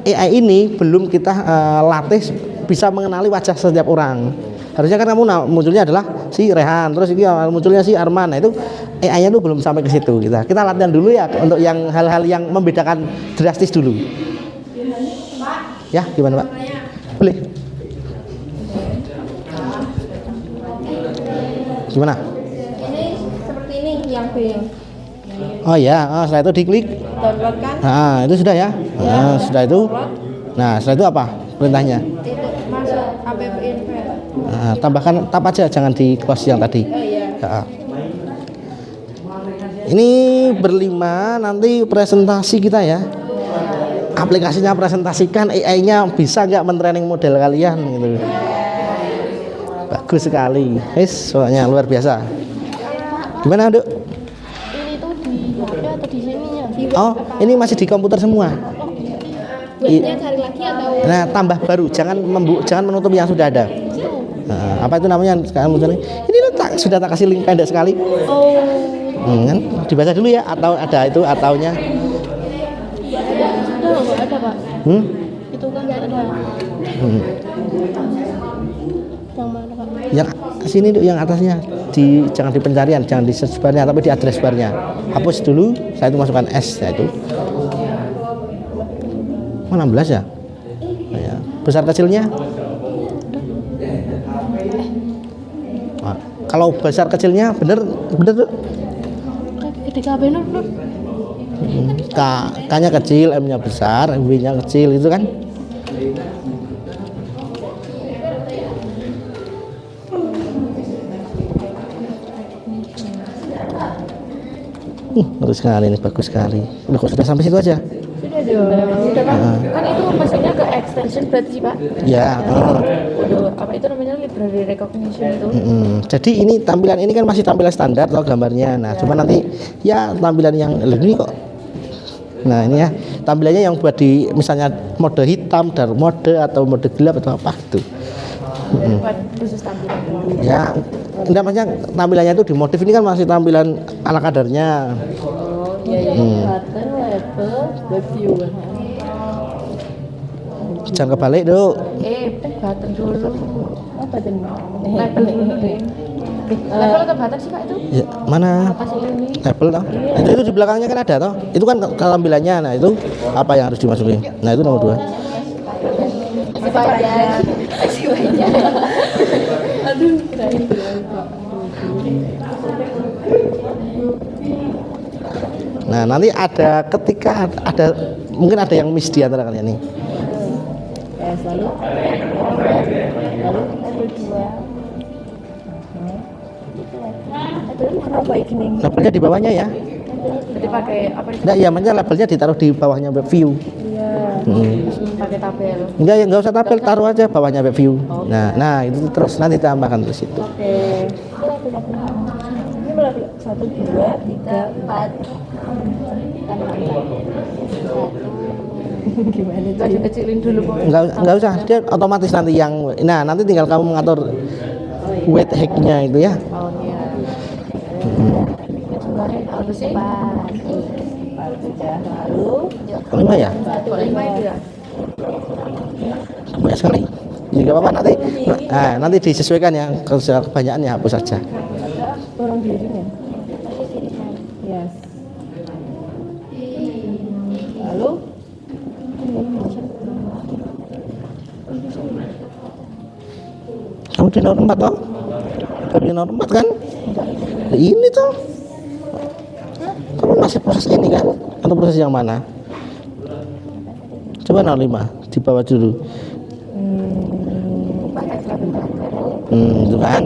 AI ini belum kita latih bisa mengenali wajah setiap orang. Harusnya kan kamu munculnya adalah si Rehan, terus ini munculnya si Arman. Nah itu AI-nya tuh belum sampai ke situ. Kita latihan dulu ya untuk yang hal-hal yang membedakan drastis dulu. Ya, gimana Pak? Boleh. Gimana? Ini seperti ini yang B. Oh ya, setelah itu diklik. Download kan? Nah, itu sudah ya. Nah, sudah itu. Nah, setelah itu apa perintahnya? Itu masuk app invert. Nah, tambahkan tab aja, jangan di close yang tadi. Oh iya. Ya. Ini berlima nanti presentasi kita ya. Aplikasinya presentasikan, AI-nya bisa nggak mentraining model kalian gitu. Bagus sekali. Soalnya luar biasa. Gimana, Duk? Ini tuh di HP atau di sininya? Oh, ini masih di komputer semua. Webnya cari lagi atau? Nah, tambah baru, jangan menutup yang sudah ada. Nah, apa itu namanya sekarang munculnya? Ini sudah tak kasih link pendek sekali. Oh. Kan? Dibaca dulu ya, atau ada itu ataunya. Sudah nggak ada Pak? Itu kan nggak ada. Yang mana Pak? Yang sini Duk, yang atasnya jangan di pencarian, jangan di search barnya, tapi di address barnya. Hapus dulu, saya itu masukkan S ya itu. 16 ya? Nah, ya. Besar kecilnya? Nah, kalau besar kecilnya bener Duk? Ketika benar Dok. K-nya kecil, M-nya besar, W-nya kecil itu kan? Bagus sekali ini, bagus sekali. Udah kok sudah sampai situ aja? Sudah kan? Kan itu maksudnya ke extension berarti sih Pak? Ya. Apa itu namanya library recognition itu? Jadi ini tampilan ini kan masih tampilan standar atau gambarnya. Nah, cuma nanti ya tampilan yang ini kok. Nah, ini ya tampilannya yang buat di misalnya mode hitam, dark mode atau mode gelap atau apa gitu. Buat khusus tampilan. Ya, enggak maksudnya tampilannya itu di modif ini kan masih tampilan ala kadarnya. Oh iya iya. Button, label, web view. Jangan kebalik, Duk. Button dulu. Oh button. Label dulu deh. Label atau button sih Pak itu? Ya, mana? Apa sih ini? Label toh. Itu di belakangnya kan ada toh. Itu kan tampilannya. Nah, itu apa yang harus dimasukin? Nah, itu nomor 2. Masih banyak. Masih banyak. Aduh, kirain. Nah, nanti ada ketika ada mungkin ada yang miss di antara kalian nih. Lalu Labelnya di bawahnya ya. jadi pakai apa? Enggak, ya maksudnya labelnya ditaruh di bawahnya web view. Iya. Pakai tabel. Enggak, ya enggak usah tabel, taruh aja bawahnya web view. Nah, itu terus nanti tambahkan terus itu. Oke. Ini level 1, 2, 3, 4. Gimana tuh? Kecilin dulu Pak. Enggak usah, dia otomatis nanti yang nanti tinggal kamu mengatur weight hack-nya itu ya. Oh iya. Harus sih. 4 lalu. Kelima ya? 5 itu ya. Banyak sekali. Jadi nggak apa-apa nanti disesuaikan ya. Kalau sudah kebanyakan ya hapus saja. Orang dirinya. Yes. Lalu Kamu di nomor 4 toh? Kamu di nomor 4 kan? Ini toh. Kamu masih proses ini kan? atau proses yang mana? Coba 05 di bawah dulu. Itu kan.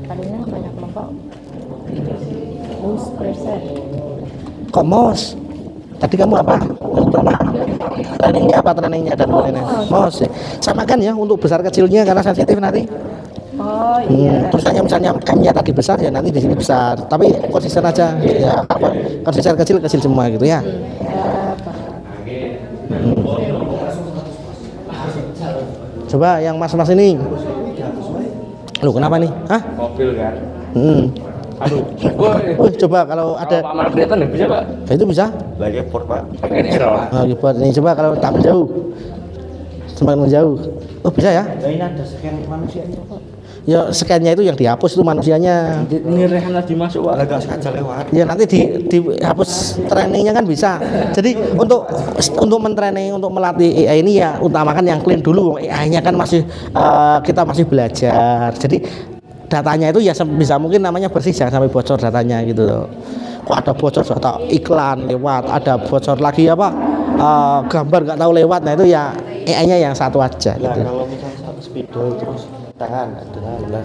Tadinya banyak kelompok. Most percent. Kok mos? Tadi kamu apa? Trainingnya apa trainingnya dan trainingnya? Mos. Ya. Sama kan ya untuk besar kecilnya karena sensitif nanti. Oh iya. Terus misalnya M-nya tadi besar ya nanti di sini besar. Tapi konsisten aja. Ya apa? Konsisten kecil semua gitu ya. Coba yang mas-mas ini. Lu kenapa nih? Hah? Mobil kan. Aduh. Coba kalau ada. Kalau Pak Amar kelihatan nggak bisa Pak? Itu bisa. Lagi effort Pak. Ini loh. Nah, keyboard ini coba kalau tak menjauh. Semakin menjauh. Oh, bisa ya? Nah, ini ada scan manusianya Pak. Ya scan-nya itu yang dihapus itu manusianya. Ini Rehan lagi masuk Pak. Agak sengaja lewat. Ya nanti dihapus trainingnya kan bisa. Jadi untuk mentraining untuk melatih AI ini ya utamakan yang clean dulu. AI-nya kan masih kita masih belajar. Jadi datanya itu ya bisa mungkin namanya bersih, jangan sampai bocor datanya gitu loh. Kok ada bocor data iklan lewat, ada bocor lagi apa gambar nggak tahu lewat. Nah itu ya AI-nya yang satu aja Nah, gitu. kalau misalnya spidol terus tangan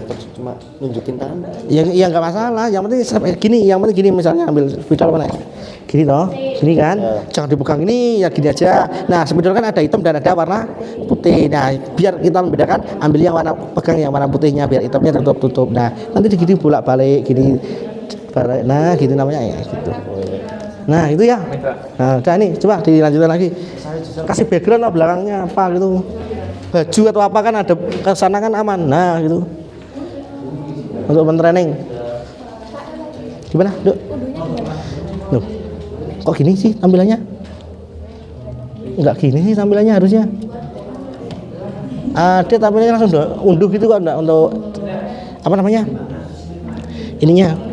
terus cuma nunjukin tangan. Ya nggak masalah, yang penting gini misalnya ambil spidol mana gini toh, gini kan, jangan dipegang ini ya gini aja. Nah spidol kan ada hitam dan ada warna putih. Nah biar kita membedakan, ambil yang warna pegang yang warna putihnya biar hitamnya tutup. Nah nanti digini bolak balik gini, nah gitu namanya ya gitu. Nah itu ya. Nah udah nih coba dilanjutkan lagi, kasih background lah belakangnya apa gitu, baju atau apa kan ada kesana kan aman. Nah gitu untuk mentraining gimana Duk? Loh, kok gini sih tampilannya? Enggak gini sih tampilannya harusnya. Dia tampilannya langsung unduh gitu kok, enggak untuk apa namanya? Ininya.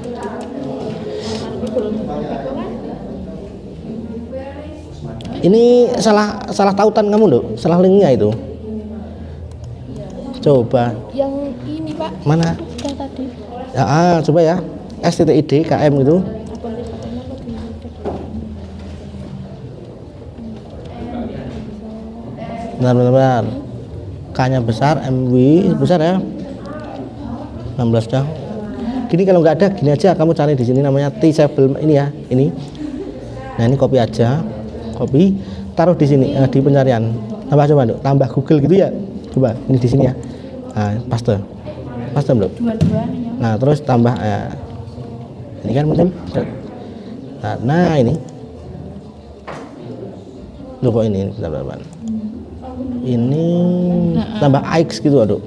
Ini salah tautan kamu, Dok. Salah linknya itu. Coba. Yang ini Pak. Mana? Yang tadi. Ya, coba ya. STTID KM gitu. Benar. K-nya besar, MW besar ya. 16 dah. Gini kalau nggak ada, gini aja kamu cari di sini namanya T-Table ini ya, ini. Nah, ini copy aja. Copy, taruh di sini di pencarian. Tambah coba, Dok. Tambah Google gitu ya. Coba ini di sini ya. Nah, paste. Paste belum? Nah, terus tambah ini kan penting. Nah, ini. Loh kok ini bentar. Ini tambah X gitu, Aduh.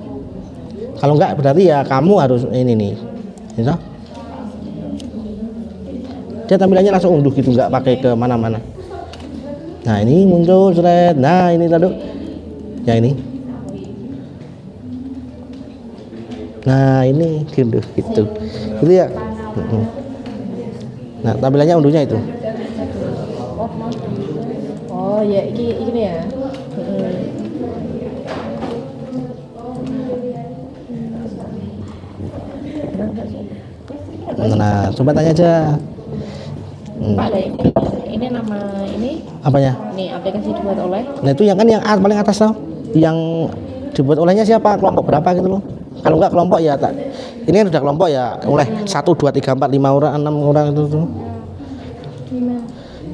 Kalau enggak berarti ya kamu harus ini nih. Bisa? Dia tampilannya langsung unduh gitu, enggak pakai ke mana-mana. Nah, ini muncul thread. Nah, ini tadi. Ya ini. Nah, ini diunduh gitu. Gitu ya. Nah, tampilannya unduhnya itu. Oh ya, ini ya. Nah, coba tanya aja. Pak, ada ini nama ini Apanya? nih aplikasi dibuat oleh. Nah, itu yang kan yang paling atas tau. Yang dibuat olehnya siapa? Kelompok berapa gitu loh. Kalau enggak kelompok ya tak. Ini kan udah kelompok ya oleh 1 2 3 4 5 orang, 6 orang itu tuh.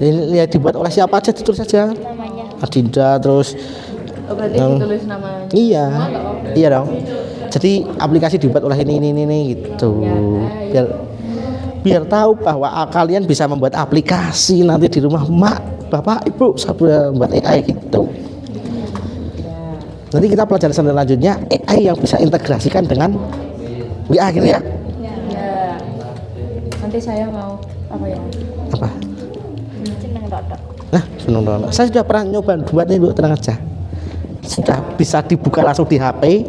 Ini ya dibuat oleh siapa aja ditulis saja. Namanya. Adinda terus Berarti ditulis namanya. iya. Iya dong. Jadi aplikasi dibuat oleh ini gitu. Biar tahu bahwa kalian bisa membuat aplikasi nanti di rumah mak, bapak, ibu, saya membuat AI gitu. Nanti kita pelajari selanjutnya AI yang bisa integrasikan dengan WA gitu ya. Ya. Nanti saya mau apa ya? Apa? Seneng dodok. Nah, seneng dong. Saya sudah pernah nyoba buat ini, Bu, tenang aja. Sudah bisa dibuka langsung di HP.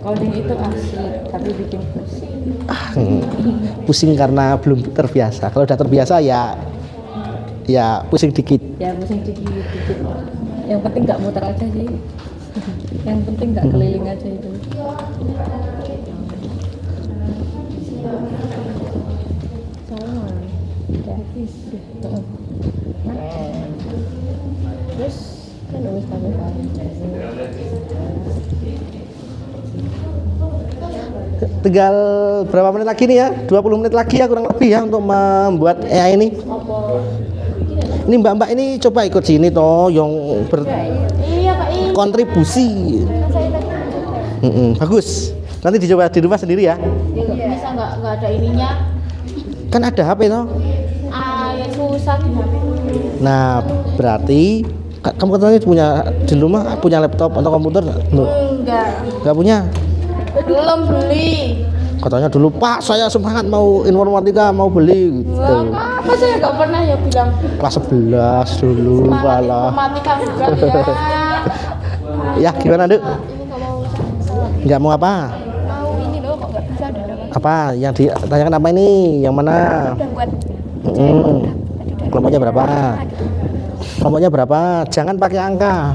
Coding itu asik, tapi bikin pusing. Pusing karena belum terbiasa. Kalau udah terbiasa ya pusing dikit. Ya pusing dikit. Yang penting nggak muter aja sih. Yang penting nggak keliling aja itu. Sama. Terus kan wis sampe Tinggal berapa menit lagi nih ya? 20 menit lagi ya kurang lebih ya untuk membuat AI ini. Ini mbak-mbak ini coba ikut sini toh yang Iya Pak, ini berkontribusi. saya tadi Bagus. Nanti dicoba di rumah sendiri ya. bisa nggak ada ininya. Kan ada HP toh. Ya susah di HP. Nah, berarti kamu katanya punya di rumah punya laptop atau komputer? Loh, nggak punya. Belum beli. Katanya dulu Pak saya semangat mau informatika mau beli gitu. Apa saya nggak pernah ya bilang Kelas 11 dulu malah. informatika enggak ya. Ya gimana Dek? Ini nggak mau Nggak mau apa? mau ini loh kok nggak bisa ada Apa yang ditanyakan apa ini? Yang mana? udah buat Kelompoknya berapa? Kelompoknya berapa? Jangan pakai angka.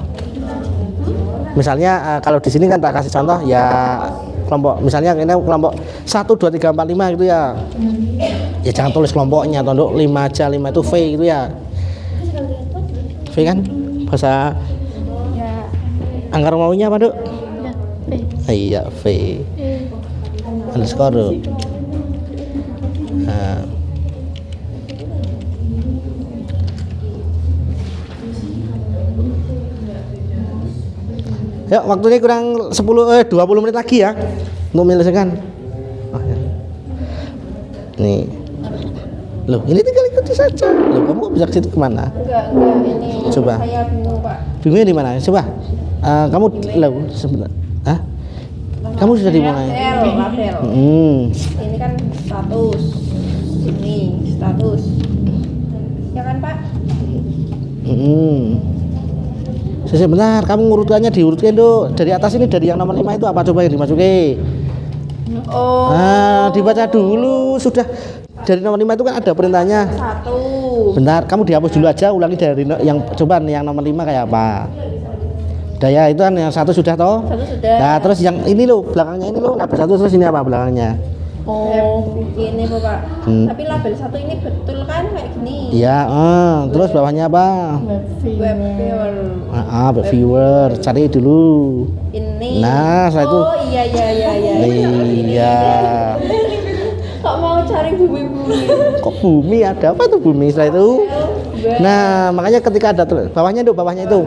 Misalnya kalau di sini kan tak kasih contoh ya kelompok misalnya ini kelompok 1 2 3 4 5 gitu ya. Ya jangan tulis kelompoknya toh 5 aja 5 itu V gitu ya. V kan bahasa angka Romawinya apa Dok? Iya V. Underscore. Nah. Yuk, waktunya kurang 20 menit lagi ya untuk menyelesaikan. Oh, ya. Nih. Loh, ini tinggal ikuti saja. Loh, kamu bisa ke situ kemana? Enggak ini. Coba. Saya bingung Pak. Bingungnya di mana? Coba. Kamu loh sebentar. Hah? Kamu sudah dimulai. Label. Ini kan status. Ini status. Ya kan Pak? Sebentar, kamu ngurutkannya diurutkan Dok. Dari atas ini dari yang nomor 5 itu apa coba yang dimasuki? Oh. Dibaca dulu sudah. Dari nomor 5 itu kan ada perintahnya. 1. Bentar, kamu dihapus dulu aja, ulangi dari yang coba yang nomor 5 kayak apa? Daya itu kan yang 1 sudah toh? 1 sudah. Nah, terus yang ini loh, belakangnya ini loh, label 1 terus ini apa belakangnya? Ini Bapak. Tapi label 1 ini betul kan kayak gini. Iya, terus bawahnya apa? Web viewer. Web viewer, cari dulu. Ini. Nah, setelah itu. Oh iya. Iya. Kok mau cari bumi-bumi? Kok bumi ada apa tuh bumi setelah itu? Nah, makanya ketika ada bawahnya Dok, bawahnya itu,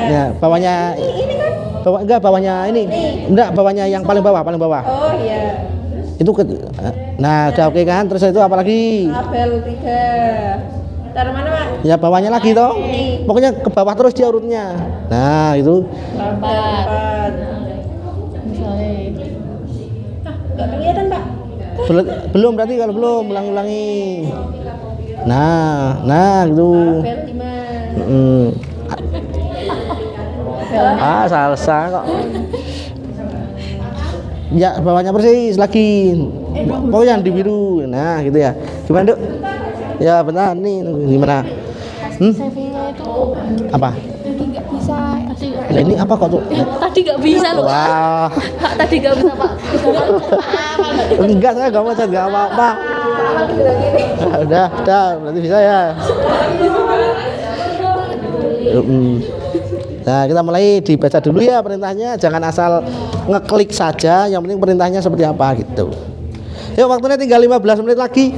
ya, bawahnya. Ini kan. Bawahnya ini. Enggak, bawahnya yang paling bawah. Oh iya. Itu nah udah oke kan, terus itu apa lagi? Label 3. Taruh mana Pak? Ya bawahnya lagi toh, pokoknya ke bawah terus dia urutnya. Nah itu Label 4. misalnya Nggak kelihatan Pak? belum berarti kalau belum ulangi. Nah gitu. Label 5. Salsa kok. Ya bawahnya persis lagi. Pokoknya yang di biru. Nah gitu ya. Gimana Dok? Ya bentar nih gimana? savingnya itu Apa? tadi nggak bisa Nah, ini apa kok tuh? tadi nggak bisa loh Wah. Pak, tadi nggak bisa Pak Enggak, saya nggak mau chat, nggak apa-apa. Udah, berarti bisa ya. Nah, kita mulai dibaca dulu ya perintahnya, jangan asal ngeklik saja, yang penting perintahnya seperti apa gitu. Yuk, waktunya tinggal 15 menit lagi.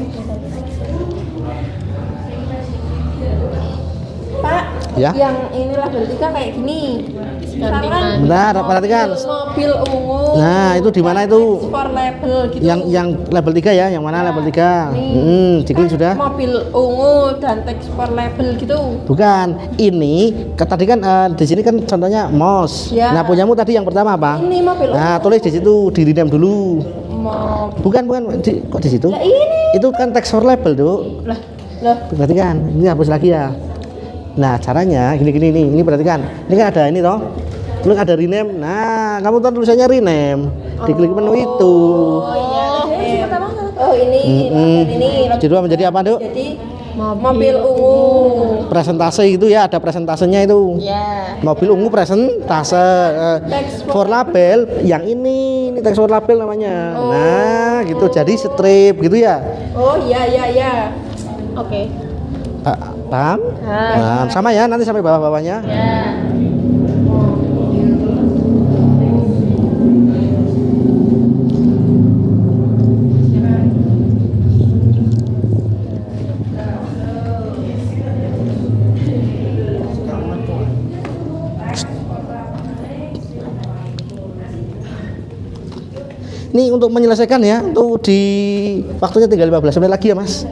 Pak, Ya. yang ini label 3 kayak gini. Misalkan Bentar, perhatikan. mobil ungu. Nah, itu di mana itu? For label gitu. Yang label 3 ya, yang mana label 3? Diklik sudah? Mobil ungu dan teks for label gitu. Bukan, ini tadi kan di sini kan contohnya mouse. Ya. Nah, punyamu tadi yang pertama apa? Ini mobil Nah, tulis di situ, di rename dulu. Bukan, kok di situ? Lah ini. Itu kan text for label, Duk. Lah. Perhatikan, ini hapus lagi ya. Nah, caranya gini nih. Ini perhatikan. Ini kan ada ini toh. Terus ada rename. Nah, kamu tuh tulisannya rename. Diklik menu itu. Oh iya. Oh ini. Jadi menjadi apa, Duk? Jadi mobil ungu. Presentase itu ya, ada presentasenya itu. Ya. Mobil ungu presentase. For label yang ini text for label namanya. Nah, gitu. Jadi strip gitu ya. Oh iya. oke Paham? Nah, sama ya, nanti sampai bawah-bawahnya. Ya. Ini untuk menyelesaikan ya, tuh di waktunya tinggal 15 menit lagi ya Mas.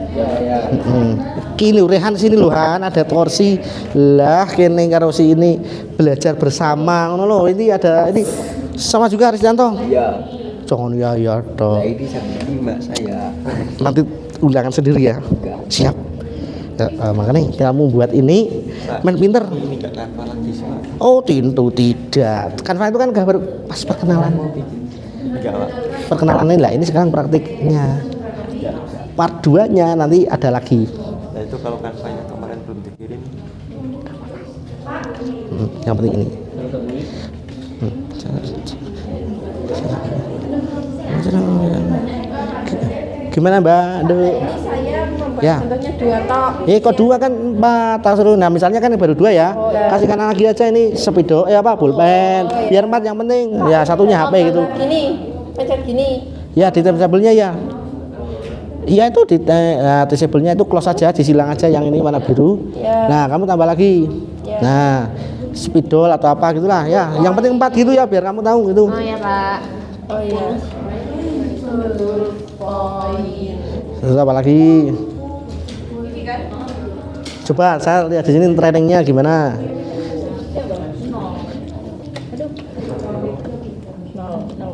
Kini Rehan sini loh Han, ada kursi lah kene karo si ini belajar bersama ngono loh. Ini ada ini sama juga Risdianto. Iya. Jangan ya toh. Nah, ini sakit mbak saya. Nanti ulangan sendiri ya. Siap. Makanya kamu buat ini main pinter. Ini enggak Canva lagi sih Pak. Oh tentu tidak. Canva itu kan gambar pas perkenalan. Enggak Pak. Perkenalan lah ini sekarang praktiknya. Part 2 nya nanti ada lagi. Nah itu kalau Canva-nya kemarin belum dikirim. Yang penting ini. Gimana Mbak? Ya. Contohnya 2 tok. Kok 2 kan 4 tak suruh. Nah misalnya kan baru 2 ya. Kasihkan lagi aja ini speedo pulpen. Biar 4 yang penting. Ya satunya HP gitu. Gini, pencet gini. Ya di tabelnya ya. Iya itu di disable-nya itu close aja, disilang aja yang ini warna biru. Ya. Nah, kamu tambah lagi. Ya. Nah, spidol atau apa gitulah ya. Yang penting 4 gitu ya biar kamu tahu gitu. Oh ya Pak. Oh iya. Terus apa lagi? Coba saya lihat di sini trainingnya gimana.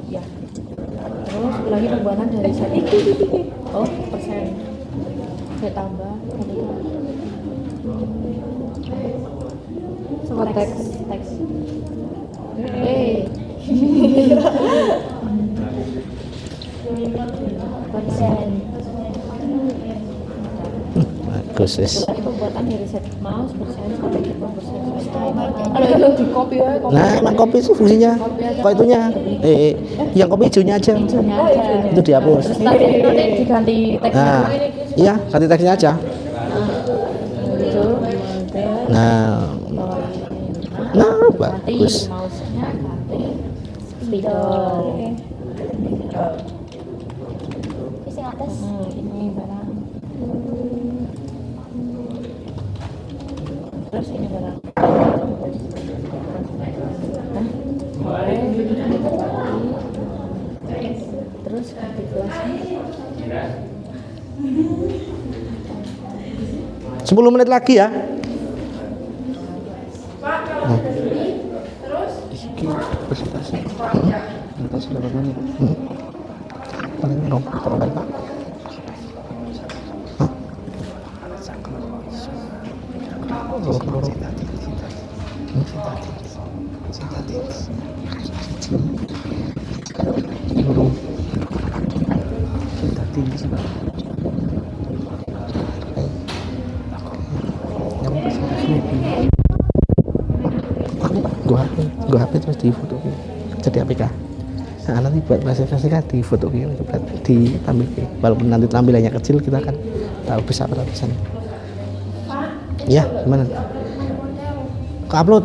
Ya. Terus lagi pembuatan dari set. Oh, persen. Saya tambah. Sama teks. Persen. Bagus wis. Lagi pembuatan dari set mouse persen sampai ke persen. Kalau itu di copy ya. Nah, emang copy sih fungsinya. Kok itunya? Yang copy hijaunya aja. Itu dihapus. Terus nanti diganti teksnya. Nah, iya, ganti teksnya aja. Itu. Nah, bagus. Mouse-nya ganti spidol. Isi atas. Ini barang. Terus ini barang. Terus ganti kelasnya. 10 menit lagi ya. Iki presentasi. Presentasi berapa menit? Paling berapa Pak? Gua HP terus di foto jadi APK. Nah, nanti buat presentasi kan di foto ditampil walaupun nanti tampilannya kecil kita kan tahu bisa berapa persen. Ya, gimana? Ke upload.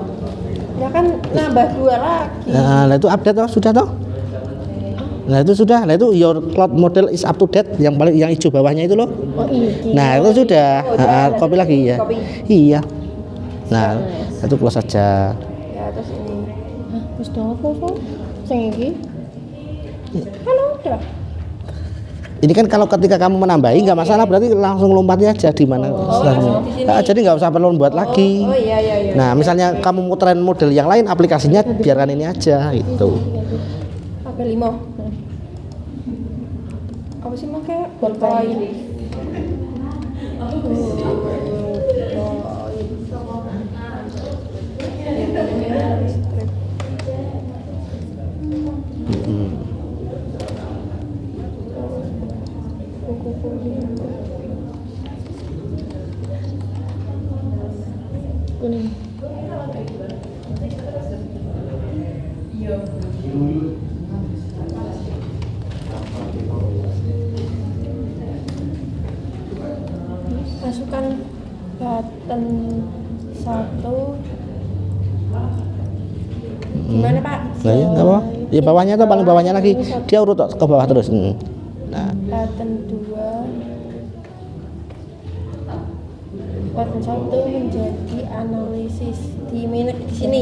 Ya kan nambah 2 lagi. Nah, itu update toh, sudah toh? Nah, itu sudah. Nah, itu your cloud model is up to date yang paling yang hijau bawahnya itu loh. Oh, ini. Nah, itu sudah. Copy lagi ya. Copy. Iya. Nah, itu close saja. Ya, terus ini. Wis apa? Sing iki. Halo, udah. Ini kan kalau ketika kamu menambahi nggak masalah, berarti langsung lompatnya aja di mana setelahnya. Nah, jadi nggak usah perlu buat lagi. Oh iya. Nah, misalnya kamu mau tren model yang lain, aplikasinya biarkan ini aja gitu. HP 5. Apa sih make bolpoin? Kuning. Masukkan satu. Gimana Pak? Nah, ya, nggak apa. Ya bawahnya tuh paling bawahnya lagi. Dia urut ke bawah terus. Nah, Pattern 2. Pattern 1 menjadi analisis di sini.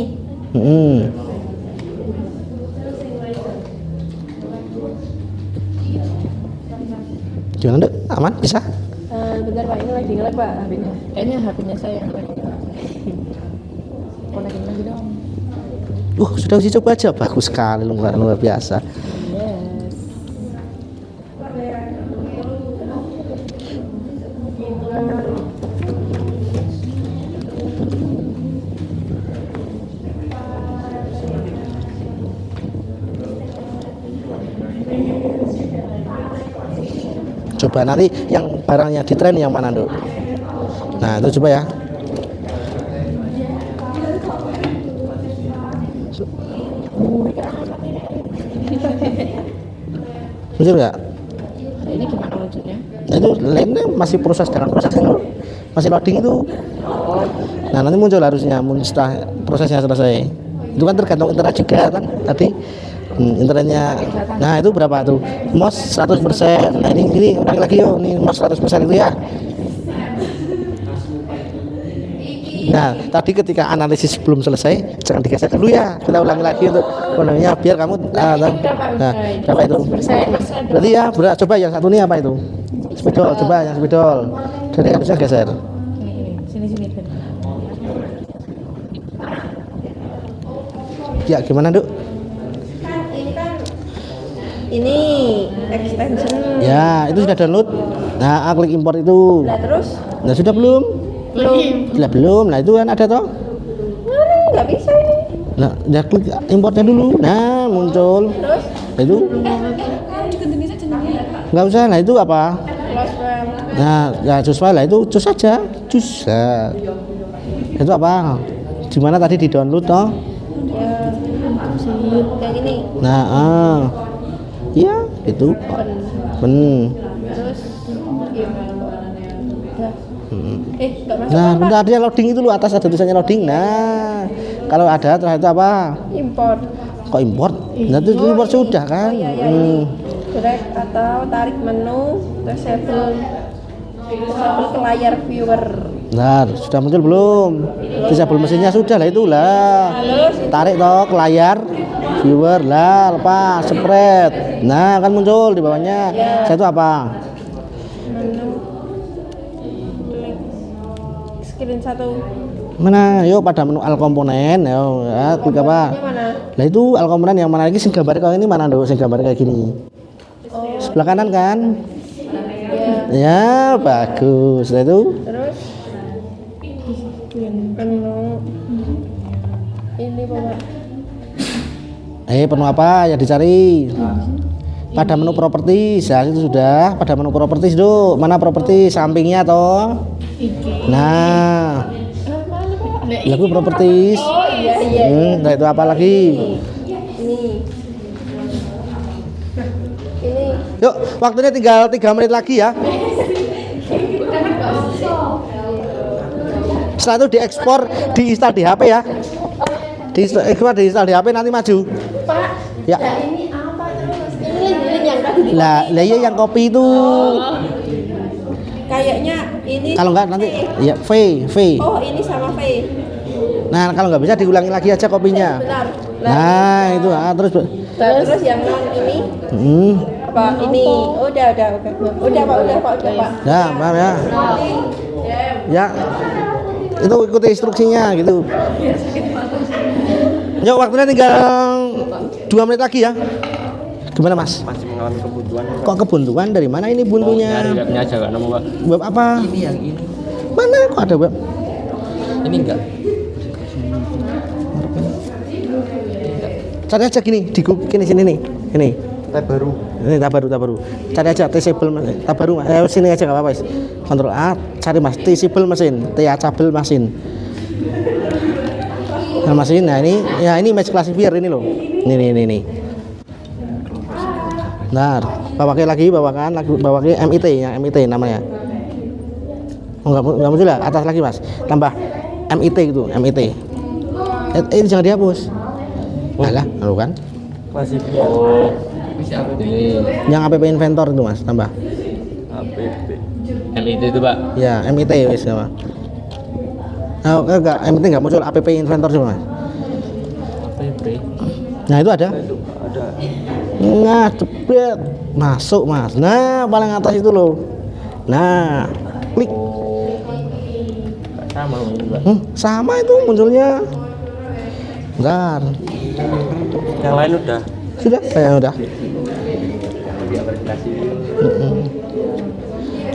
Gimana Dek? Aman? Bisa? Bentar Pak, ini lagi nge-lag Pak HP-nya. Kayaknya HP-nya saya yang lagi. Konekin lagi dong. Sudah uji coba aja, bagus sekali, luar biasa. Yes. Coba nanti yang barangnya di tren yang mana Dok? Nah itu coba ya. Muncul nggak? Nah, ini gimana wujudnya? Nah, itu lainnya masih proses masih loading itu. Nah nanti muncul harusnya setelah prosesnya selesai. Itu kan tergantung internet juga kan tadi. Internetnya, nah itu berapa tuh? MOS 100%. Nah ini ulangi lagi yuk, ini MOS 100% itu ya. Nah tadi ketika analisis belum selesai, jangan digeser dulu ya. Kita ulangi lagi untuk kononnya biar kamu. Nah berapa itu? Berarti ya, coba yang satu ini apa itu? Spidol, coba yang spidol. Jadi harusnya geser. Sini. Ya gimana Duk? Ini extension. Ya, itu sudah download. Nah, klik import itu. Nah, terus? Nah, sudah belum? Belum. Nah, itu kan ada toh? Nggak bisa ini. Nah, ya klik importnya dulu. Nah, muncul. Terus? Nah, itu. Nggak usah. Nah, itu apa? Close file. Nah, ya choose file lah itu choose saja. Choose. Nah, itu apa? Gimana tadi di download toh? Ya, yang ini. Nah, iya, itu. Terus nggak masuk Nah, apa? bentar dia loading itu lu atas ada tulisannya loading. Nah, kalau ada setelah itu apa? Import. Kok import? Nah, itu import sudah kan? Drag atau tarik menu disable ke layar viewer. Nah, sudah muncul belum? Disable mesinnya sudah lah itulah. Tarik toh ke layar viewer lah, lepas spread. Nah, kan muncul di bawahnya. Saya itu apa? Menu screen 1. Mana? Yuk pada menu al komponen. Yo, ya, klik apa? Mana? Lah itu al komponen yang mana lagi sing gambar kayak ini mana Dok? Sing gambar kayak gini. Sebelah kanan kan? Ya, bagus. Nah, itu Terus menu ini Bapak. penuh apa ya dicari? Pada menu properties. Ya, itu sudah. Pada menu properties, Dok. Mana properties? Sampingnya toh. Nah. Lagu properties. Iya. Nah, itu apa lagi? Ini. Yuk, waktunya tinggal 3 menit lagi ya. Setelah itu diekspor, diinstal di HP ya. Diekspor, diinstal di HP nanti maju. Pak. Ya. Ini apa terus? Ini link yang tadi. Lah iya yang kopi itu. Kayaknya ini. Kalau enggak nanti ya V. Oh, ini sama V. Nah, kalau nggak bisa diulangi lagi aja kopinya. Benar. Nah, itu Terus yang ini apa? Ini udah Pak. Ya, maaf ya. Ya. Itu ikuti instruksinya gitu. Yuk, waktunya tinggal 2 menit lagi ya. Gimana Mas? Masih mengalami kebutuhan. Kok kebuntuan? Dari mana ini buntunya? Dari webnya aja nggak nemu Pak. Web apa? Ini yang ini. Mana kok ada web? Ini enggak. Cari aja gini di Google sini nih. Ini. Tab baru. Ini tab baru. Cari aja T-Sable tab baru. Sini aja enggak apa-apa, Mas. Kontrol A, cari Mas T-Sable mesin, T-Sable mesin. Nah, mesin. Nah, ini image classifier ini loh. Ini. Nah, bawakan MIT, yang MIT namanya. Oh, enggak muncul ya? Atas lagi Mas. Tambah MIT gitu, MIT. Ini jangan dihapus. Alah, lalu kan? Klasifnya Ini Yang APP Inventor itu Mas, tambah. APP. MIT itu Pak. Ya, MIT wis sama. Nah, enggak, MIT enggak muncul APP Inventor coba Mas. APP. Nah, itu ada. Itu ada. Nah, cepet masuk Mas. Nah, paling atas itu loh. Nah, klik. Nggak sama ini Pak. Sama itu munculnya. Bentar. Yang lain udah. Sudah? Udah.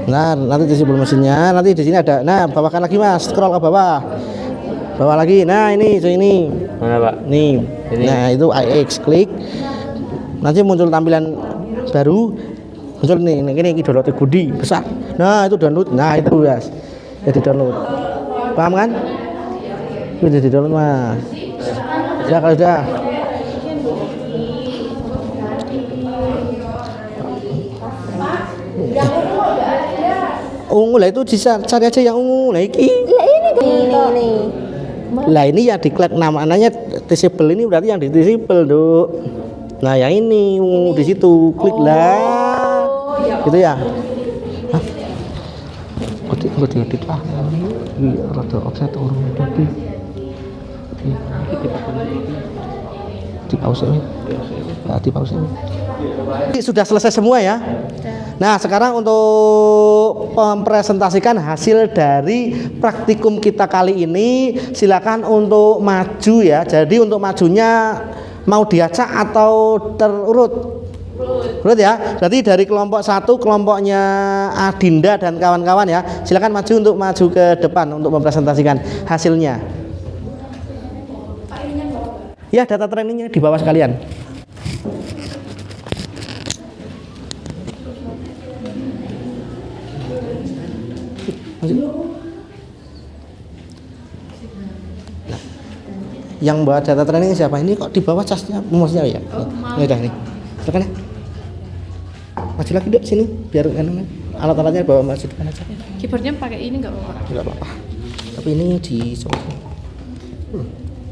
Nah, nanti di sebelum mesinnya, nanti di sini ada. Nah, bawakan lagi Mas, scroll ke bawah. Bawa lagi. Nah, ini, ini. Mana Pak? Nih. Ini. Nah, itu iX, klik. Nanti muncul tampilan baru. Muncul nih, ini download Goody besar. Nah, itu download. Nah, itu Mas. Jadi download. Paham kan? Itu jadi download Mas. Ya kalau sudah. Ungu lah itu cari aja yang ungu. Nah ini. Ini. Lah ini yang diklik namanya disable ini berarti yang di disable Duk. Nah yang ini ungu di situ klik lah. Gitu ya. Hah? Ngerti ah. Iya rada offset urung tapi. Di pause ini. Ya, di pause ini. Sudah selesai semua ya. Nah sekarang untuk mempresentasikan hasil dari praktikum kita kali ini, silakan untuk maju ya. Jadi untuk majunya mau diacak atau terurut? Urut ya. Berarti dari kelompok 1 kelompoknya Adinda dan kawan-kawan ya. Silakan maju untuk maju ke depan untuk mempresentasikan hasilnya. Ya data trainingnya di bawah sekalian. Nah, yang bawa data training siapa? Ini kok di bawah casnya mouse-nya ya? Ini udah nih. Tekan ya. Maju lagi Dok sini biar alat-alatnya bawa maju depan aja. Keyboardnya pakai ini nggak apa-apa? Enggak apa-apa. Tapi ini di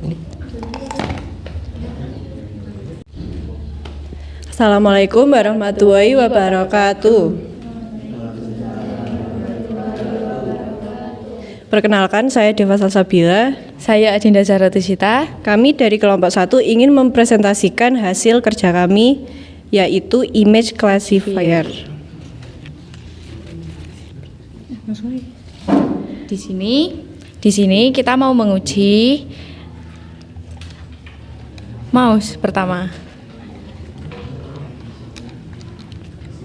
ini. Assalamualaikum warahmatullahi wabarakatuh. Perkenalkan, saya Deva Salsabila. Saya Adinda Zaratusita. Kami dari kelompok 1 ingin mempresentasikan hasil kerja kami, yaitu image classifier. Di sini kita mau menguji mouse pertama.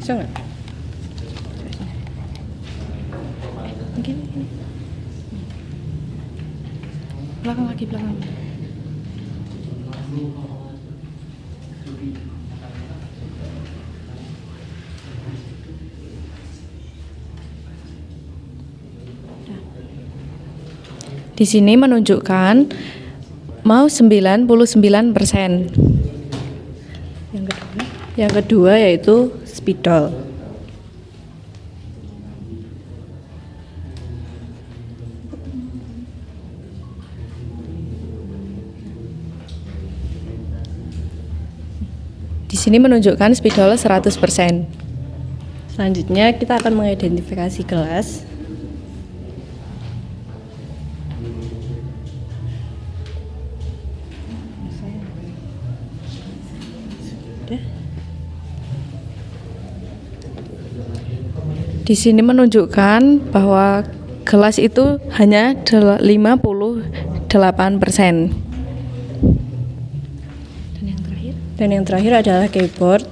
Bisa nggak? Belakang lagi, belakang. Di sini menunjukkan mau 99%. Yang kedua yaitu spidol. Di sini menunjukkan spidol 100%. Selanjutnya kita akan mengidentifikasi kelas. Di sini menunjukkan bahwa gelas itu hanya 58%. Dan yang terakhir adalah keyboard.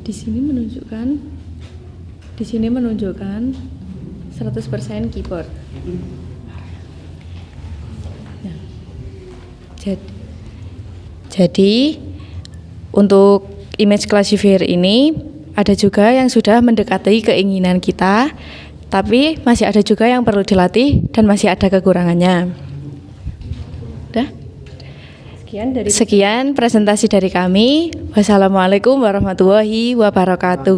Di sini menunjukkan 100% keyboard. Nah, jadi untuk image classifier ini ada juga yang sudah mendekati keinginan kita, tapi masih ada juga yang perlu dilatih dan masih ada kekurangannya. Udah? Sekian presentasi dari kami. Wassalamualaikum warahmatullahi wabarakatuh.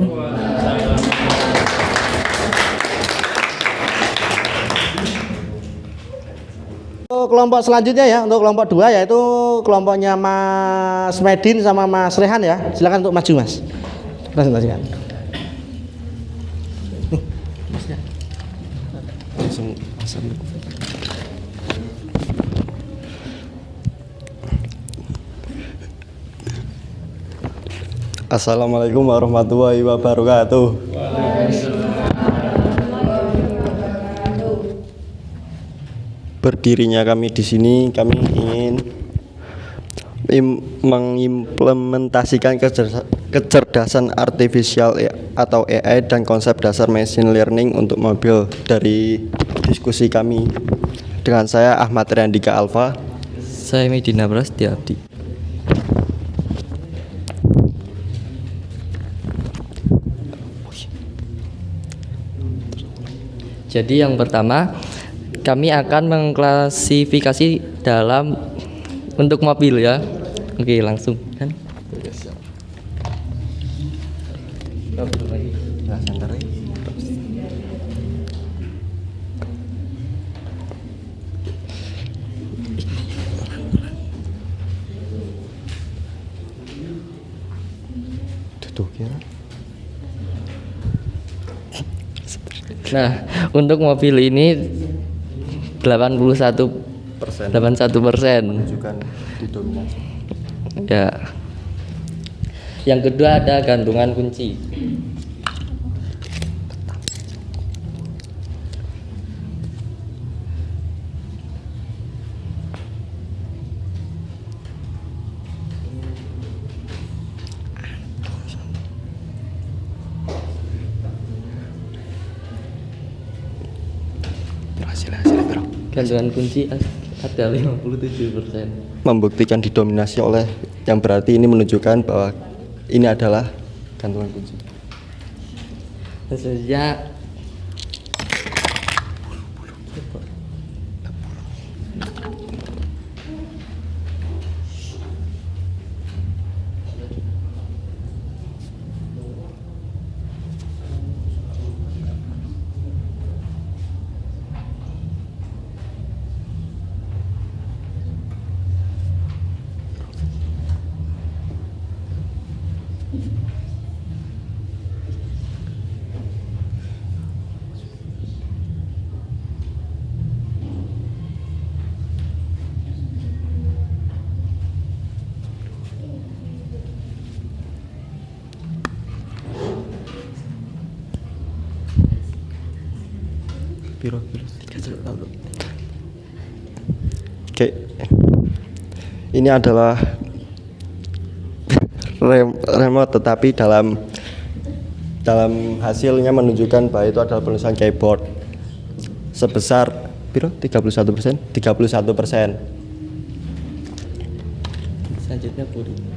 Untuk kelompok selanjutnya ya, untuk kelompok 2 yaitu kelompoknya Mas Medin sama Mas Rehan ya. Silakan untuk maju Mas. Presentasikan. Langsung asal. Assalamualaikum warahmatullahi wabarakatuh. Berdirinya kami di sini, kami ingin mengimplementasikan kecerdasan artifisial atau AI dan konsep dasar machine learning untuk mobil. Dari diskusi kami dengan saya Ahmad Riandika Alfa. Saya Medina Prasetya. Jadi yang pertama, kami akan mengklasifikasi dalam untuk mobil ya. Oke, langsung kan. Nah, untuk mobil ini 81%. Menunjukkan didominasi. Ya. Yang kedua ada gantungan kunci. Gantungan kunci ada 57%. Membuktikan didominasi oleh yang berarti ini menunjukkan bahwa ini adalah gantungan kunci. Selanjutnya Oke, ini adalah remote, tetapi dalam hasilnya menunjukkan bahwa itu adalah penulisan keyboard sebesar 31%.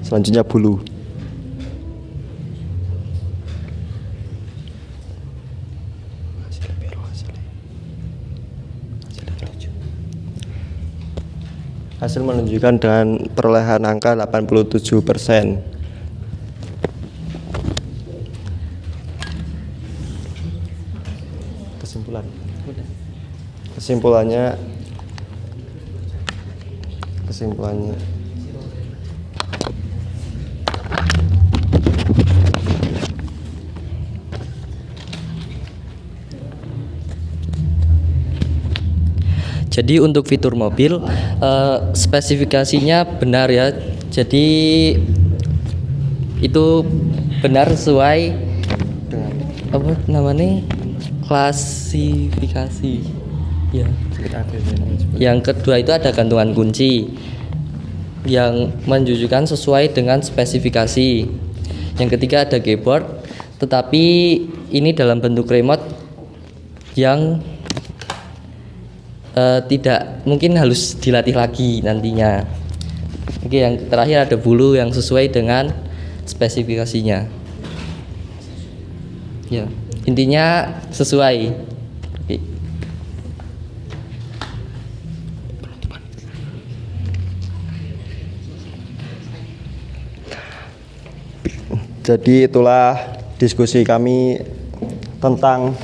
Selanjutnya bulu. Hasil menunjukkan dengan perolehan angka 87%. Kesimpulannya jadi untuk fitur mobil spesifikasinya benar ya. Jadi itu benar sesuai apa namanya klasifikasi ya. Yang kedua itu ada gantungan kunci yang menunjukkan sesuai dengan spesifikasi. Yang ketiga ada keyboard, tetapi ini dalam bentuk remote yang tidak mungkin harus dilatih lagi nantinya. Oke, yang terakhir ada bulu yang sesuai dengan spesifikasinya. Ya, intinya sesuai. Oke. Jadi itulah diskusi kami tentang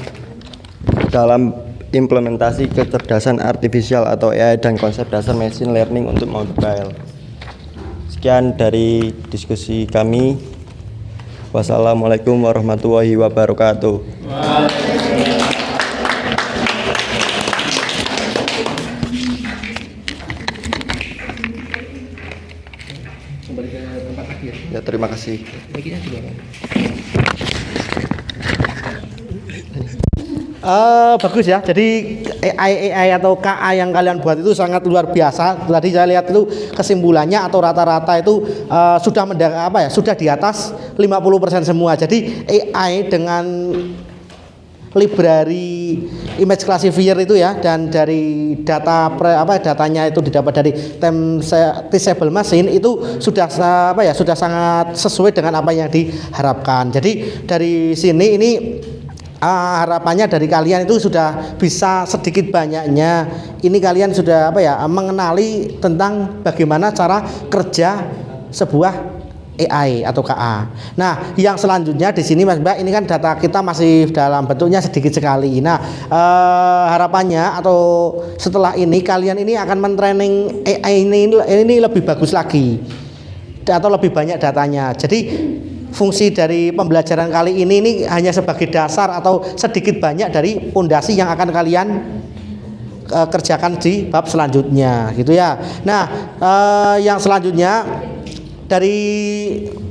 dalam implementasi kecerdasan artifisial atau AI dan konsep dasar machine learning untuk mobile. Sekian dari diskusi kami. Wassalamualaikum warahmatullahi wabarakatuh. Ya, terima kasih. Bagus ya. Jadi AI atau KA yang kalian buat itu sangat luar biasa. Tadi saya lihat itu kesimpulannya atau rata-rata itu sudah di atas 50% semua. Jadi AI dengan library image classifier itu ya, dan dari datanya itu didapat dari teachable machine itu sudah sangat sesuai dengan apa yang diharapkan. Jadi dari sini ini harapannya dari kalian itu sudah bisa sedikit banyaknya ini kalian sudah mengenali tentang bagaimana cara kerja sebuah AI atau KA. Nah, yang selanjutnya di sini Mas Mbak, ini kan data kita masih dalam bentuknya sedikit sekali. Nah, harapannya atau setelah ini kalian ini akan mentraining AI ini lebih bagus lagi atau lebih banyak datanya. Jadi fungsi dari pembelajaran kali ini hanya sebagai dasar atau sedikit banyak dari fondasi yang akan kalian kerjakan di bab selanjutnya, gitu ya. Nah, yang selanjutnya dari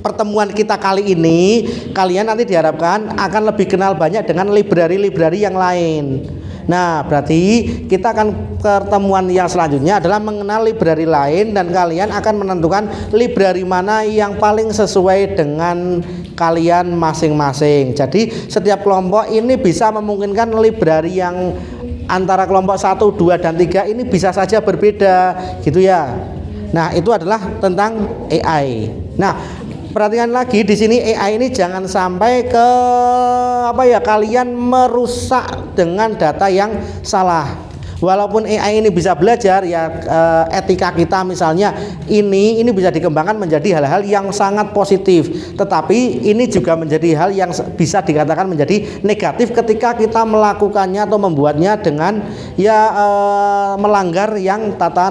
pertemuan kita kali ini, kalian nanti diharapkan akan lebih kenal banyak dengan library-library yang lain. Nah, berarti kita akan pertemuan yang selanjutnya adalah mengenal library lain, dan kalian akan menentukan library mana yang paling sesuai dengan kalian masing-masing. Jadi setiap kelompok ini bisa memungkinkan library yang antara kelompok 1, 2, dan 3 ini bisa saja berbeda, gitu ya. Nah, itu adalah tentang AI. Nah, perhatikan lagi di sini AI ini jangan sampai kalian merusak dengan data yang salah. Walaupun AI ini bisa belajar ya, etika kita misalnya ini bisa dikembangkan menjadi hal-hal yang sangat positif. Tetapi ini juga menjadi hal yang bisa dikatakan menjadi negatif ketika kita melakukannya atau membuatnya dengan melanggar yang tata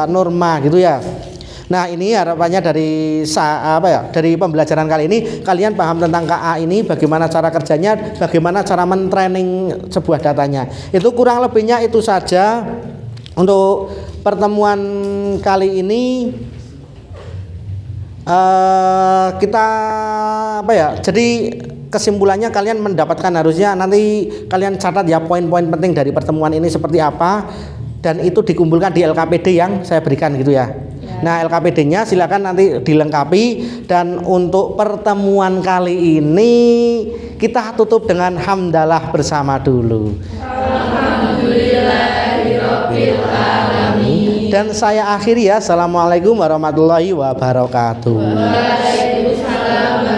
norma, gitu ya. Nah, ini harapannya dari pembelajaran kali ini kalian paham tentang KA ini, bagaimana cara kerjanya, bagaimana cara mentraining sebuah datanya. Itu kurang lebihnya itu saja untuk pertemuan kali ini. Jadi kesimpulannya kalian mendapatkan, harusnya nanti kalian catat ya poin-poin penting dari pertemuan ini seperti apa, dan itu dikumpulkan di LKPD yang saya berikan, gitu ya. Nah, LKPD-nya silakan nanti dilengkapi. Dan untuk pertemuan kali ini kita tutup dengan hamdalah bersama dulu. Alhamdulillahirabbil alamin. Dan saya akhiri ya. Assalamualaikum warahmatullahi wabarakatuh. Waalaikumsalam.